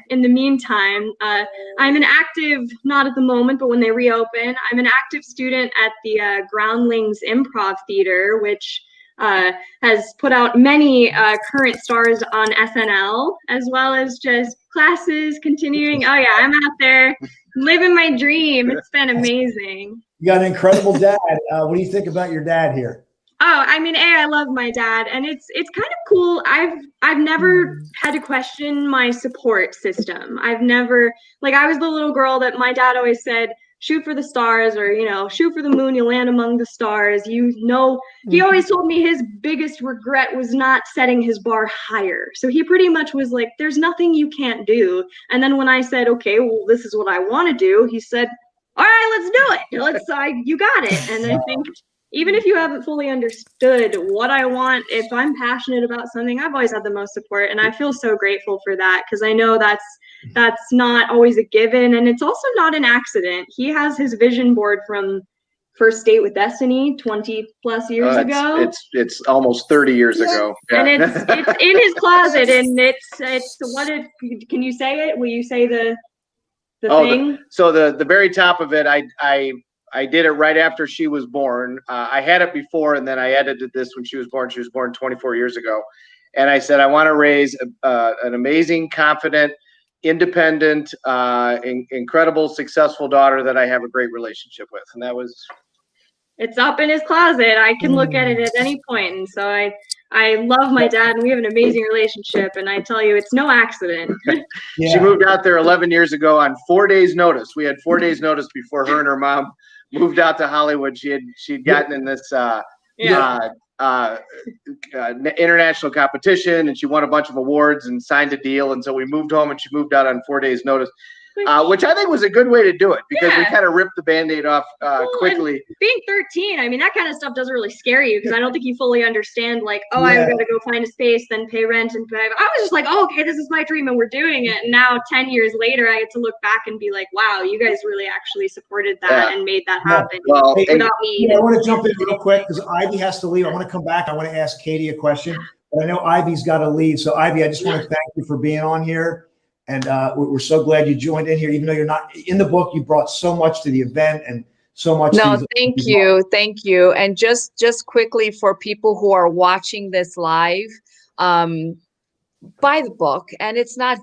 S6: in the meantime, I'm an active, not at the moment, but when they reopen, I'm an active student at the Groundlings Improv Theater, which has put out many current stars on SNL, as well as just classes continuing. Oh yeah, I'm out there living my dream. It's been amazing.
S1: You got an incredible dad. What do you think about your dad here?
S6: Oh, I mean, I love my dad, and it's kind of cool. I've never had to question my support system. I've never, like, I was the little girl that my dad always said, shoot for the stars, or, you know, shoot for the moon, you'll land among the stars. You know, he always told me his biggest regret was not setting his bar higher. So he pretty much was like, there's nothing you can't do. And then when I said, okay, well, this is what I want to do, he said, all right, let's do it. You got it. And I think, even if you haven't fully understood what I want, if I'm passionate about something, I've always had the most support. And I feel so grateful for that, because I know that's not always a given. And it's also not an accident. He has his vision board from First Date with Destiny 20 plus years ago.
S3: It's almost 30 years ago. Yeah.
S6: And it's in his closet, and can you say it? Will you say the thing?
S3: So the very top of it, I did it right after she was born. I had it before, and then I edited this when she was born. She was born 24 years ago. And I said, I want to raise an amazing, confident, independent, incredible, successful daughter that I have a great relationship with. And that was...
S6: It's up in his closet. I can look at it at any point. And so I love my dad, and we have an amazing relationship. And I tell you, it's no accident.
S3: She moved out there 11 years ago on 4 days' notice. We had 4 days' notice before her and her mom moved out to Hollywood. She'd gotten in this international competition, and she won a bunch of awards and signed a deal. And so we moved home, and she moved out on 4 days' notice, which I think was a good way to do it, because we kind of ripped the Band-Aid off quickly.
S6: Being 13, I mean, that kind of stuff doesn't really scare you, because I don't think you fully understand, like, I've got to go find a space, then pay rent, and I was just like, okay, this is my dream, and we're doing it. And now 10 years later, I get to look back and be like, wow, you guys really actually supported that and made that happen without me.
S1: I want to jump in real quick, because Ivy has to leave. I want to come back. I want to ask Katie a question, but I know Ivy's got to leave. So Ivy, I just want to thank you for being on here. And we're so glad you joined in here, even though you're not in the book. You brought so much to the event and so much.
S4: No, thank you. And just quickly, for people who are watching this live, buy the book. And it's not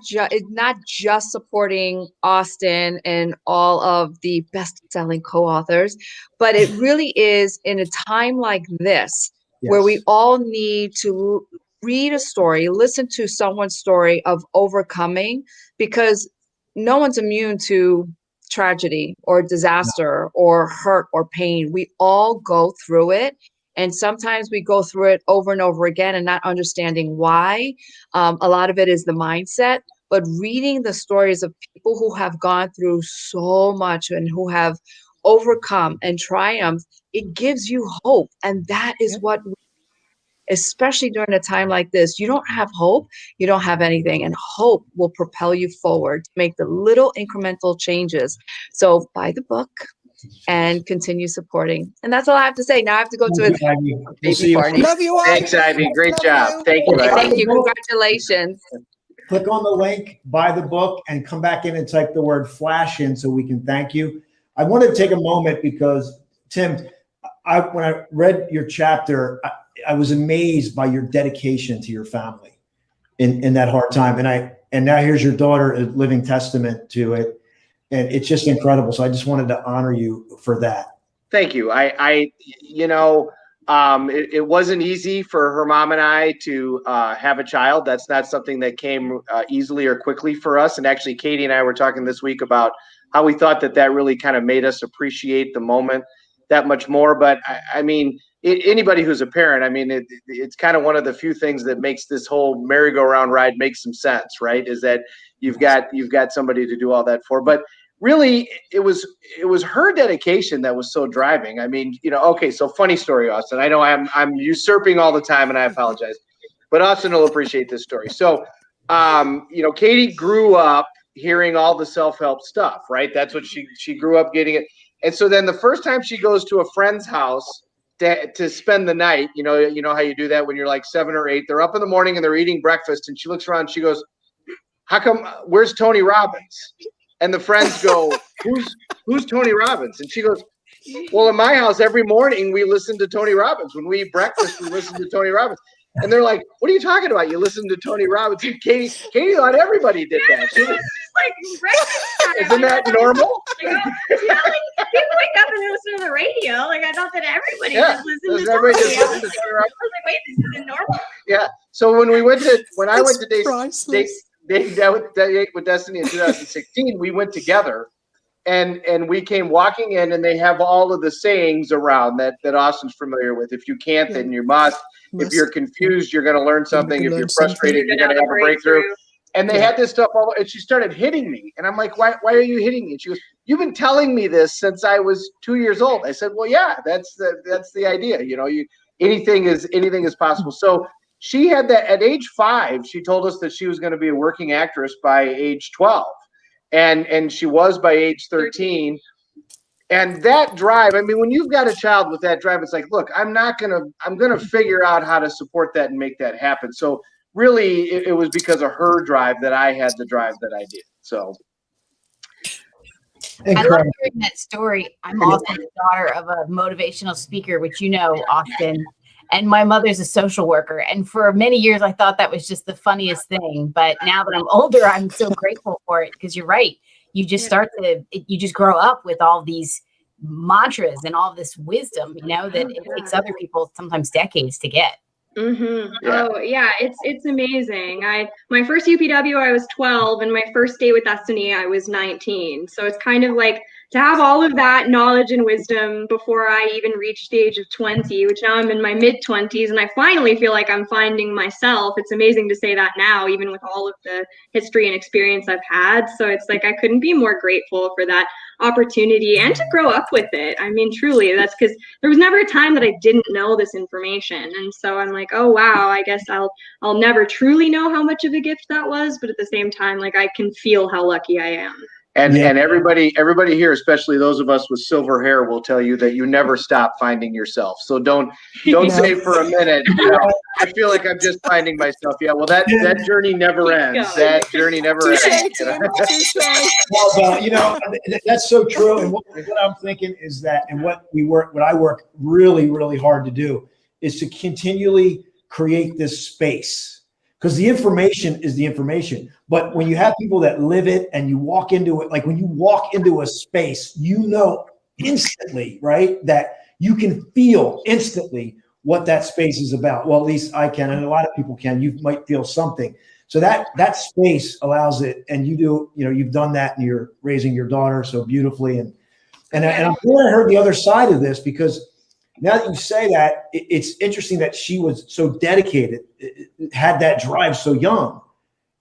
S4: just supporting Austin and all of the best-selling co-authors, but it really is, in a time like this, where we all need to read a story, listen to someone's story of overcoming, because no one's immune to tragedy or disaster or hurt or pain. We all go through it. And sometimes we go through it over and over again and not understanding why. A lot of it is the mindset, but reading the stories of people who have gone through so much and who have overcome and triumphed, it gives you hope. And that is what, especially during a time like this, you don't have hope, you don't have anything, and hope will propel you forward to make the little incremental changes. So buy the book and continue supporting. And that's all I have to say. Now I have to go to a baby party.
S2: Love you all.
S3: Thanks, Ivy. Great job. Thank you.
S4: Thank you. Congratulations.
S1: Click on the link, buy the book, and come back in and type the word Flash in so we can thank you. I want to take a moment because, Tim, when I read your chapter, I was amazed by your dedication to your family in that hard time. And now here's your daughter, a living testament to it. And it's just incredible. So I just wanted to honor you for that.
S3: Thank you. It wasn't easy for her mom and I to have a child. That's not something that came easily or quickly for us. And actually, Katie and I were talking this week about how we thought that really kind of made us appreciate the moment that much more. But I mean, anybody who's a parent, I mean, it's kind of one of the few things that makes this whole merry-go-round ride make some sense, right? Is that you've got somebody to do all that for. But really, it was her dedication that was so driving. I mean, okay, so funny story, Austin. I know I'm usurping all the time, and I apologize, but Austin will appreciate this story. So, Katie grew up hearing all the self-help stuff, right? That's what she grew up getting it. And so then the first time she goes to a friend's house to spend the night, you know how you do that when you're like 7 or 8. They're up in the morning and they're eating breakfast, and she looks around and she goes, "How come? Where's Tony Robbins?" And the friends go, "Who's Tony Robbins?" And she goes, Well, in my house, every morning we listen to Tony Robbins. When we eat breakfast, we listen to Tony Robbins. And they're like, what are you talking about? You listen to Tony Robbins. And Katie thought everybody did that. She was, isn't that normal?
S6: People wake up and listen to the radio. Like, I thought that everybody just listened to Tony. I was like, wait, this isn't normal.
S3: Yeah. So when I went to Date with Destiny in 2016, we went together. And we came walking in, and they have all of the sayings around that Austin's familiar with. If you can't, then you must. If you're confused, you're going to learn something. If you're frustrated, you're going to have a breakthrough. And they had this stuff all, and she started hitting me. And I'm like, why are you hitting me? And she goes, you've been telling me this since I was 2 years old. I said, well, yeah, that's the idea. You know, anything is possible. So she had that at age 5. She told us that she was going to be a working actress by age 12. And she was by age 13. And that drive, I mean, when you've got a child with that drive, it's like, look, I'm going to figure out how to support that and make that happen. So really, it was because of her drive that I had the drive that I did. So.
S5: I love hearing that story. I'm also the daughter of a motivational speaker, which you know, Austin. And my mother's a social worker. And for many years, I thought that was just the funniest thing. But now that I'm older, I'm so grateful for it, because you're right. You just you just grow up with all these mantras and all this wisdom, you know, that it takes other people sometimes decades to get.
S6: Mm-hmm. Yeah. Oh yeah, it's amazing. My first UPW I was 12, and my first Date with Destiny I was 19. So it's kind of like to have all of that knowledge and wisdom before I even reached the age of 20, which now I'm in my mid 20s, and I finally feel like I'm finding myself. It's amazing to say that now, even with all of the history and experience I've had. So it's like I couldn't be more grateful for that opportunity and to grow up with it. I mean, truly, that's because there was never a time that I didn't know this information. And so I'm like, oh wow, I guess I'll never truly know how much of a gift that was, but at the same time, like, I can feel how lucky I am.
S3: And everybody here, especially those of us with silver hair, will tell you that you never stop finding yourself. So don't say for a minute, you know, I feel like I'm just finding myself. Yeah, well, that journey never ends. That journey never ends.
S1: Well, you know, that's so true. And what I'm thinking is that, and what I work really, really hard to do is to continually create this space. Because the information is the information. But when you have people that live it and you walk into it, like when you walk into a space, you know instantly, right, that you can feel instantly what that space is about. Well, at least I can, and a lot of people can. You might feel something. So that space allows it, and you've done that, and you're raising your daughter so beautifully. And I'm glad I heard the other side of this, because now that you say that, it's interesting that she was so dedicated, had that drive so young,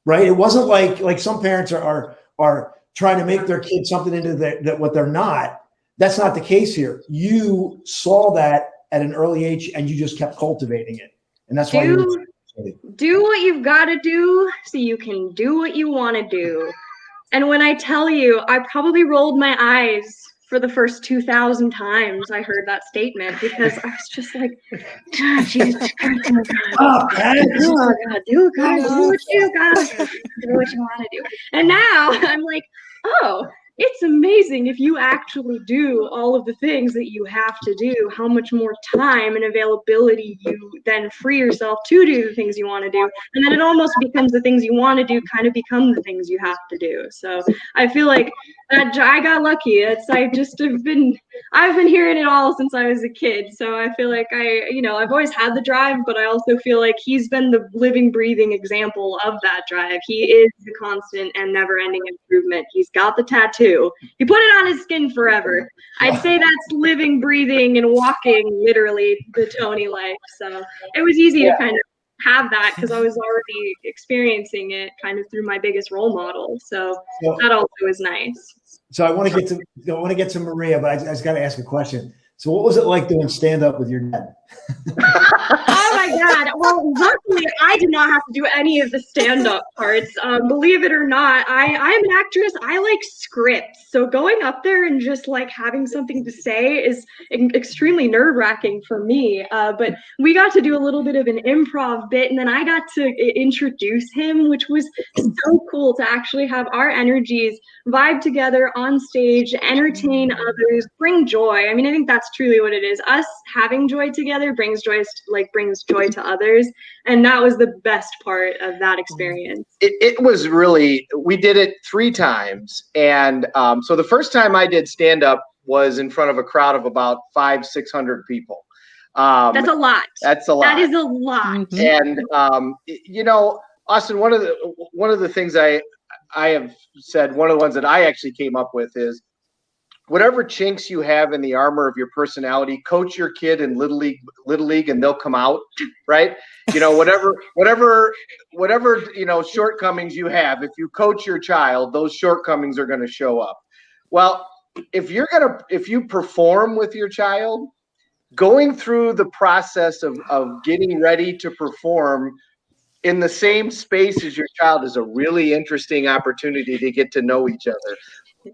S1: right? It wasn't like some parents are trying to make their kids something into that what they're not. That's not the case here. You saw that at an early age, and you just kept cultivating it, and that's why
S6: do what you've got to do so you can do what you want to do. And when I tell you, I probably rolled my eyes for the first 2,000 times I heard that statement, because I was just like, Jesus Christ, oh God, do what you gotta do what you want to do. And now I'm like, oh, it's amazing if you actually do all of the things that you have to do, how much more time and availability you then free yourself to do the things you want to do. And then it almost becomes the things you want to do kind of become the things you have to do. So I feel like that I got lucky. I've been hearing it all since I was a kid. So I feel like I've always had the drive, but I also feel like he's been the living, breathing example of that drive. He is the constant and never ending improvement. He's got the tattoo. He put it on his skin forever. I'd say that's living, breathing, and walking literally the Tony life. So it was easy to kind of have that, because I was already experiencing it kind of through my biggest role model. So that also was nice.
S1: So I want to get to Maria, but I just got to ask a question. So what was it like doing stand up with your dad?
S6: Oh my God. Well, luckily I did not have to do any of the stand-up parts. Believe it or not, I'm an actress. I like scripts. So going up there and just like having something to say is extremely nerve-wracking for me. But we got to do a little bit of an improv bit, and then I got to introduce him, which was so cool to actually have our energies vibe together on stage, entertain others, bring joy. I mean, I think that's truly what it is. Us having joy together brings joy to others, and that was the best part of that experience.
S3: It was really, we did it 3 times, and so the first time I did stand up was in front of a crowd of about 500-600 people.
S6: That's a lot.
S3: That's a lot.
S6: That is a lot.
S3: And you know, Austin, one of the things I have said, one of the ones that I actually came up with is, whatever chinks you have in the armor of your personality, coach your kid in little league and they'll come out, right? You know, whatever, you know, shortcomings you have, if you coach your child, those shortcomings are going to show up. Well, if you perform with your child, going through the process of getting ready to perform in the same space as your child is a really interesting opportunity to get to know each other.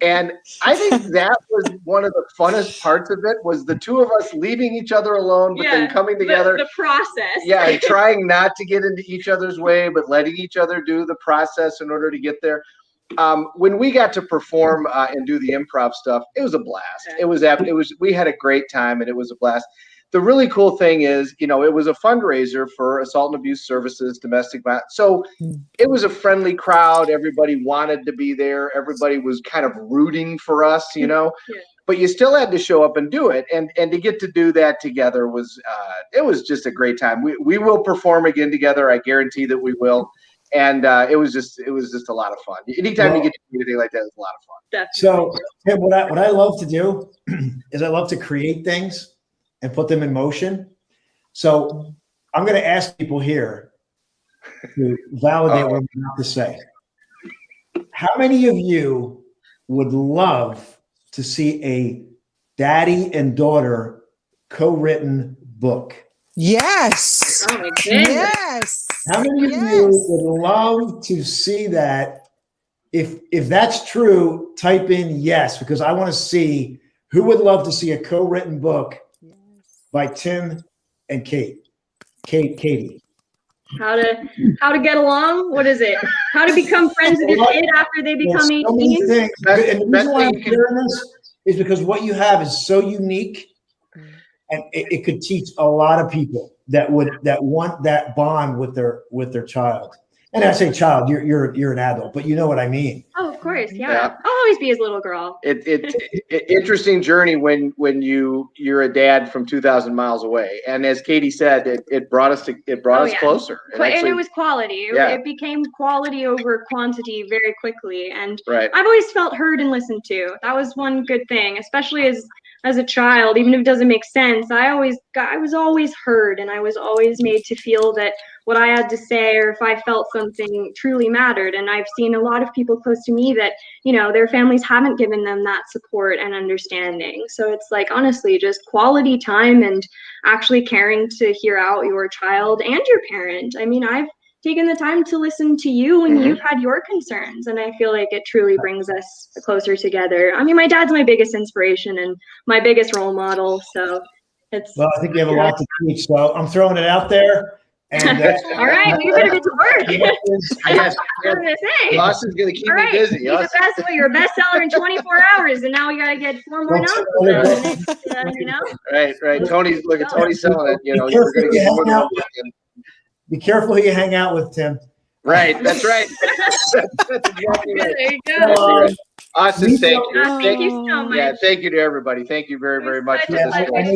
S3: And I think that was one of the funnest parts of it, was the 2 of us leaving each other alone, but then coming together.
S6: The process.
S3: Yeah, and trying not to get into each other's way, but letting each other do the process in order to get there. When we got to perform and do the improv stuff, it was a blast. We had a great time, and it was a blast. The really cool thing is, you know, it was a fundraiser for assault and abuse services, domestic violence. So it was a friendly crowd. Everybody wanted to be there. Everybody was kind of rooting for us, you know, but you still had to show up and do it. And to get to do that together was, it was just a great time. We will perform again together. I guarantee that we will. And it was just a lot of fun. Anytime you get to do anything like that, it's a lot of fun.
S1: So Tim, what I love to do is I love to create things and put them in motion. So I'm going to ask people here to validate what I'm about to say. How many of you would love to see a daddy and daughter co-written book?
S2: Yes.
S6: Oh my goodness.
S2: Yes.
S1: How many of you would love to see that? If that's true, type in yes, because I want to see who would love to see a co-written book by Tim and Katie.
S6: How to get along? What is it? How to become friends with your kid after they become 18?
S1: So many things. And the reason why I'm sharing this is because what you have is so unique, and it could teach a lot of people that want that bond with their child. And I say child, you're an adult, but you know what I mean.
S6: Oh, of course, yeah. I'll always be his little girl.
S3: It's interesting journey when you're a dad from 2,000 miles away, and as Katie said, it brought us closer.
S6: And it was quality. It became quality over quantity very quickly, and
S3: right.
S6: I've always felt heard and listened to. That was one good thing, especially as a child. Even if it doesn't make sense, I was always heard, and I was always made to feel that what I had to say, or if I felt something, truly mattered. And I've seen a lot of people close to me that, you know, their families haven't given them that support and understanding. So it's like, honestly, just quality time and actually caring to hear out your child and your parent. I mean, I've taken the time to listen to you when you've had your concerns, and I feel like it truly brings us closer together. I mean, my dad's my biggest inspiration and my biggest role model. So
S1: well, I think you have a lot to teach. So I'm throwing it out there. And,
S6: all right, well, you better get to work.
S3: Yes. Austin's going to keep me busy.
S6: You're a bestseller in 24 hours, and now we got to get 4 more novels. You know?
S3: Right. Tony's selling it. You know, you're going to get more novels.
S1: Be careful who you hang out with, Tim.
S3: Right, that's right. That's exactly right.
S6: There you go.
S3: Austin, thank you.
S6: Thank you so much.
S3: Yeah, thank you to everybody. Thank you very, very much for this.
S1: I want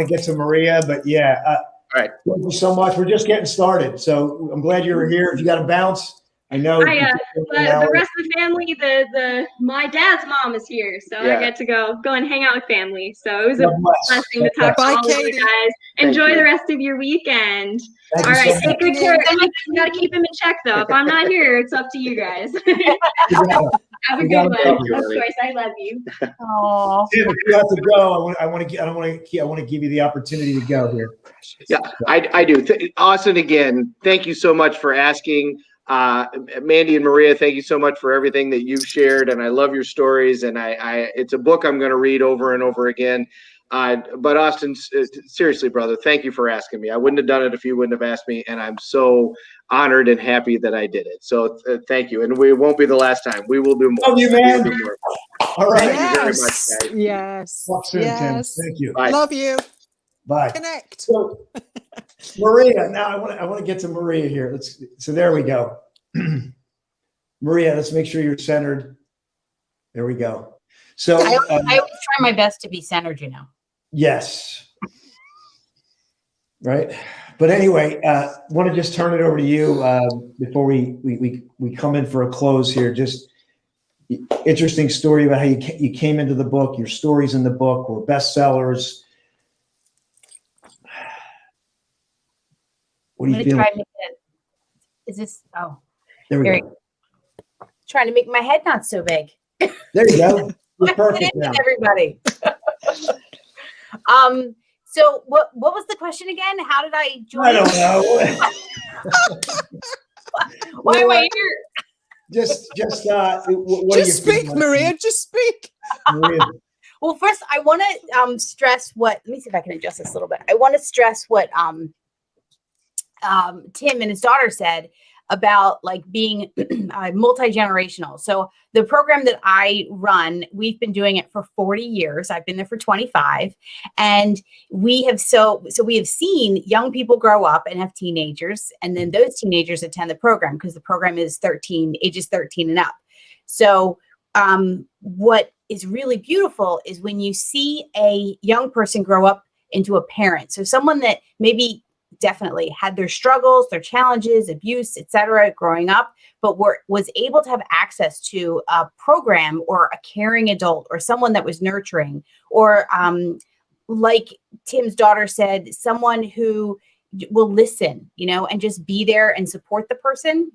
S1: to get to Maria, but yeah.
S3: All right.
S1: Thank you so much. We're just getting started. So I'm glad you were here. If you got to bounce, I know.
S6: The rest of the family, my dad's mom is here, so I get to go and hang out with family. So it was a blessing to talk to all of you guys. Enjoy the rest of your weekend. All right, take good care. You got to keep him in check, though. If I'm not here, it's up to you guys. Have a
S1: We
S6: good
S1: gotta
S6: one.
S1: go.
S6: Of course, I love you.
S5: Oh,
S1: Tim, if you have to go, I want to give you the opportunity to go here.
S3: Yeah, I do. Austin, again, thank you so much for asking. Mandy and Maria, thank you so much for everything that you've shared, and I love your stories. And it's a book I'm going to read over and over again. But Austin, seriously, brother, thank you for asking me. I wouldn't have done it if you wouldn't have asked me, and I'm so honored and happy that I did it. So thank you, and we won't be the last time. We will do more.
S1: Love you, man. All right.
S3: Thank you very much,
S2: Yes.
S3: guys.
S2: Yes.
S1: Talk soon, Tim.
S2: Yes.
S1: Thank you.
S3: Bye.
S2: Love you.
S1: Bye.
S2: Connect.
S1: So, Maria, now I want to get to Maria here. So there we go. Maria, let's make sure you're centered. There we go. So
S5: I always try my best to be centered, you know.
S1: yes. Right. But anyway, want to just turn it over to you before we come in for a close here. Just interesting story about how you came into the book. Your stories in the book were bestsellers. What do you feel?
S5: Is this? Oh,
S1: There we
S5: there
S1: go.
S5: trying to make my head not so big.
S1: There you go. You're perfect now.
S5: Everybody. So what was the question again? How did I join?
S1: I don't know.
S5: Why am I here?
S1: Just what
S2: Just
S1: are you
S2: speak,
S1: feeling?
S2: Maria. Just speak.
S1: Maria,
S5: Well, first I want to stress what. Let me see if I can adjust this a little bit. I want to stress what Tim and his daughter said about like being multi-generational. So the program that I run, we've been doing it for 40 years. I've been there for 25. And we have we have seen young people grow up and have teenagers. And then those teenagers attend the program because the program is ages 13 and up. So what is really beautiful is when you see a young person grow up into a parent. So someone that maybe definitely had their struggles, their challenges, abuse, etc., growing up, but was able to have access to a program or a caring adult or someone that was nurturing, or like Tim's daughter said, someone who will listen, and just be there and support the person.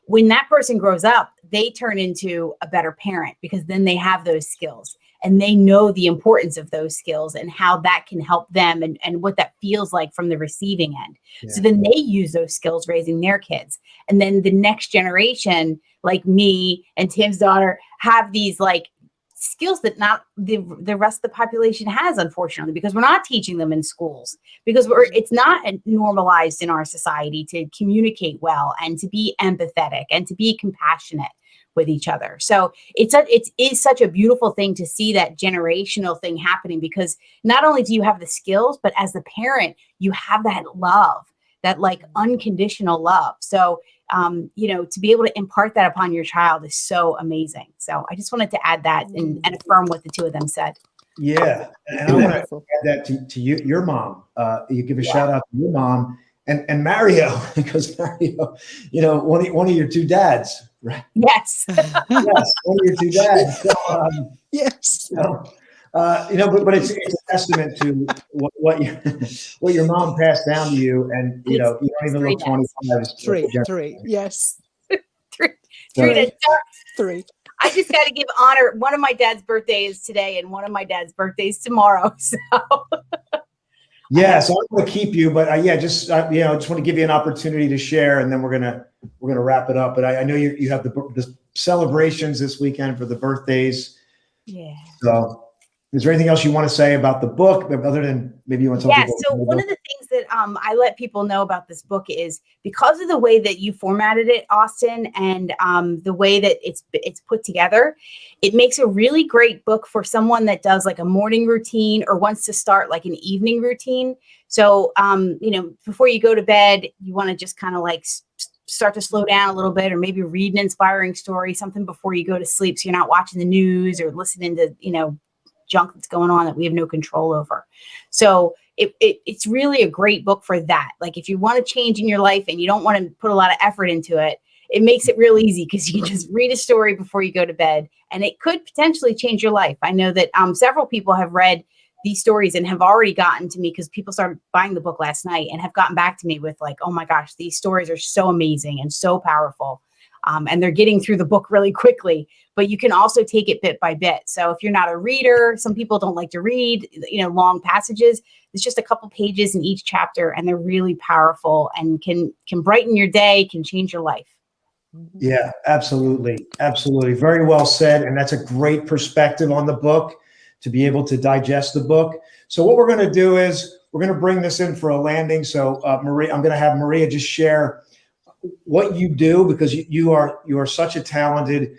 S5: When that person grows up, they turn into a better parent because then they have those skills. And they know the importance of those skills and how that can help them and what that feels like from the receiving end. Yeah. So then they use those skills raising their kids. And then the next generation, like me and Tim's daughter, have these like skills that not the rest of the population has, unfortunately, because we're not teaching them in schools, because it's not normalized in our society to communicate well and to be empathetic and to be compassionate with each other. So it is such a beautiful thing to see that generational thing happening, because not only do you have the skills, but as the parent, you have that love, that like unconditional love. So, to be able to impart that upon your child is so amazing. So I just wanted to add that and affirm what the two of them said.
S1: Yeah. And I want to add that to you, your mom. You give a shout out to your mom and Mario, because Mario, one of your two dads. Right.
S5: Yes.
S1: Yes, one of your two dads. So,
S2: yes.
S1: But it's a testament to what your mom passed down to you, and you don't even look 25.
S2: Three. Yes.
S5: Three. I just got to give honor. One of my dad's birthdays is today, and one of my dad's birthdays tomorrow. So.
S1: Yeah, so I'm going to keep you, but just want to give you an opportunity to share, and then we're gonna wrap it up. But I know you have the celebrations this weekend for the birthdays.
S5: Yeah.
S1: So, is there anything else you want to say about the book, other than maybe you want to talk about?
S5: So one of the things that I let people know about this book is because of the way that you formatted it, Austin, and the way that it's put together, it makes a really great book for someone that does like a morning routine or wants to start like an evening routine. So, before you go to bed, you want to just kind of like start to slow down a little bit, or maybe read an inspiring story, something before you go to sleep, so you're not watching the news or listening to, junk that's going on that we have no control over. So it's really a great book for that. Like if you want to change in your life and you don't want to put a lot of effort into it, it makes it real easy because you can just read a story before you go to bed, and it could potentially change your life. I know that several people have read these stories and have already gotten to me, because people started buying the book last night and have gotten back to me with like, oh my gosh, these stories are so amazing and so powerful. and they're getting through the book really quickly. But you can also take it bit by bit. So if you're not a reader, some people don't like to read, long passages. It's just a couple pages in each chapter, and they're really powerful and can brighten your day, can change your life.
S1: Yeah, absolutely. Absolutely. Very well said. And that's a great perspective on the book, to be able to digest the book. So what we're going to do is we're going to bring this in for a landing. So Maria, I'm going to have Maria just share what you do, because you are such a talented,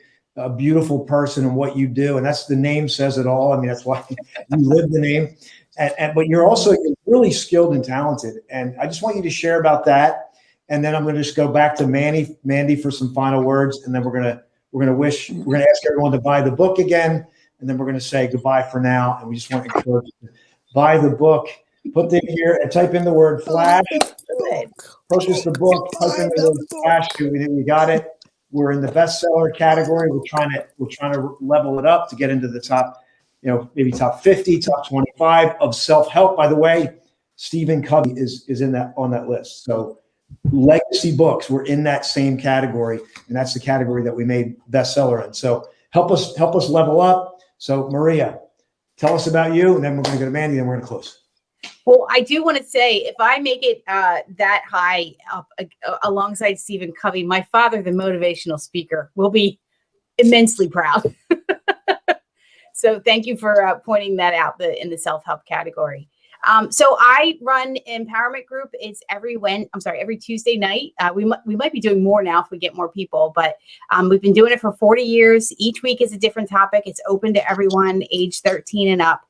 S1: beautiful person in what you do. And that's, the name says it all. I mean, that's why you live the name. But you're also really skilled and talented. And I just want you to share about that. And then I'm going to just go back to Mandy for some final words. And then we're going to ask everyone to buy the book again. And then we're going to say goodbye for now. And we just want to encourage you to buy the book. Put in here and type in the word Flash. Purchase the book. Type in the word Flash. We got it. We're in the bestseller category. We're trying to level it up to get into the top, maybe top 50, top 25 of self-help. By the way, Stephen Covey is on that list. So legacy books, we're in that same category, and that's the category that we made bestseller in. So help us level up. So Maria, tell us about you, and then we're going to go to Mandy, and we're going to close.
S5: Well, I do want to say, if I make it that high up alongside Stephen Covey, my father, the motivational speaker, will be immensely proud. So thank you for pointing that out in the self-help category. So I run Empowerment Group. It's every Tuesday night. We might be doing more now if we get more people, but we've been doing it for 40 years. Each week is a different topic. It's open to everyone age 13 and up.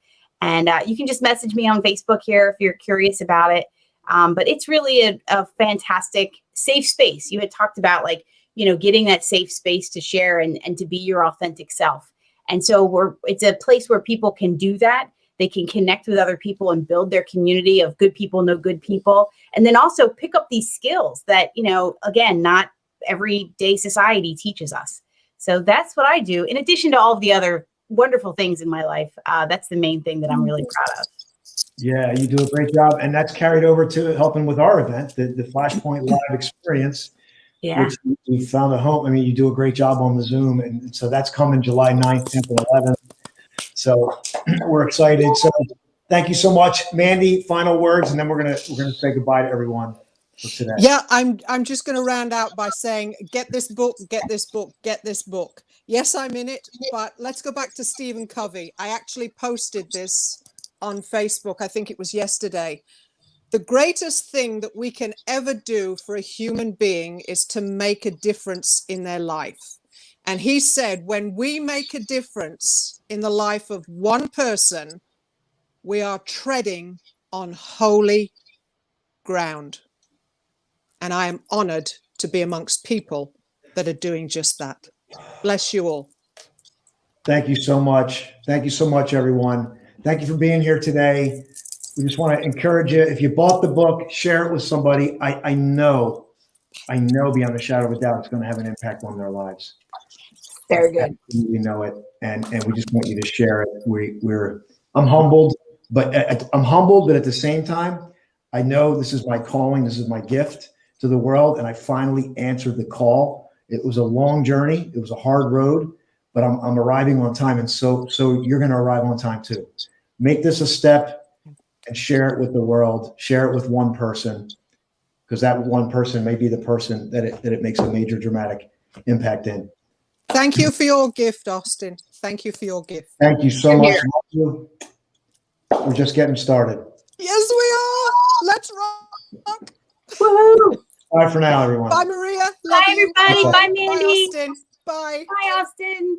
S5: And you can just message me on Facebook here if you're curious about it. But it's really a fantastic safe space. You had talked about getting that safe space to share and to be your authentic self. And so it's a place where people can do that. They can connect with other people and build their community of good people know good people. And then also pick up these skills that, again, not everyday society teaches us. So that's what I do. In addition to all of the other wonderful things in my life, that's the main thing that I'm really proud of.
S1: Yeah, you do a great job. And that's carried over to helping with our event, the Flashpoint Live experience.
S5: Yeah.
S1: Which we found a home. I mean, you do a great job on the Zoom. And so that's coming July 9th, 10th, and 11th. So we're excited. So thank you so much, Mandy. Final words, and then we're gonna say goodbye to everyone for today.
S2: Yeah, I'm just going to round out by saying, get this book, get this book, get this book. Yes, I'm in it, but let's go back to Stephen Covey. I actually posted this on Facebook. I think it was yesterday. The greatest thing that we can ever do for a human being is to make a difference in their life. And he said, when we make a difference in the life of one person, we are treading on holy ground. And I am honored to be amongst people that are doing just that. Bless you all.
S1: Thank you so much. Thank you so much, everyone. Thank you for being here today. We just want to encourage you. If you bought the book, share it with somebody. I know beyond a shadow of a doubt, it's going to have an impact on their lives.
S5: Very good.
S1: We know it, and we just want you to share it. I'm humbled, but at the same time, I know this is my calling. This is my gift to the world, and I finally answered the call. It was a long journey. It was a hard road, but I'm arriving on time, and so you're going to arrive on time too. Make this a step and share it with the world. Share it with one person, because that one person may be the person that it makes a major dramatic impact in.
S2: Thank you for your gift, Austin. Thank you for your gift.
S1: Thank you so much. We're just getting started.
S2: Yes, we are. Let's rock.
S5: Woohoo!
S1: Bye for now, everyone.
S2: Bye, Maria.
S5: Bye, everybody. Bye, Mandy.
S2: Bye, Austin. Bye.
S5: Bye, Austin.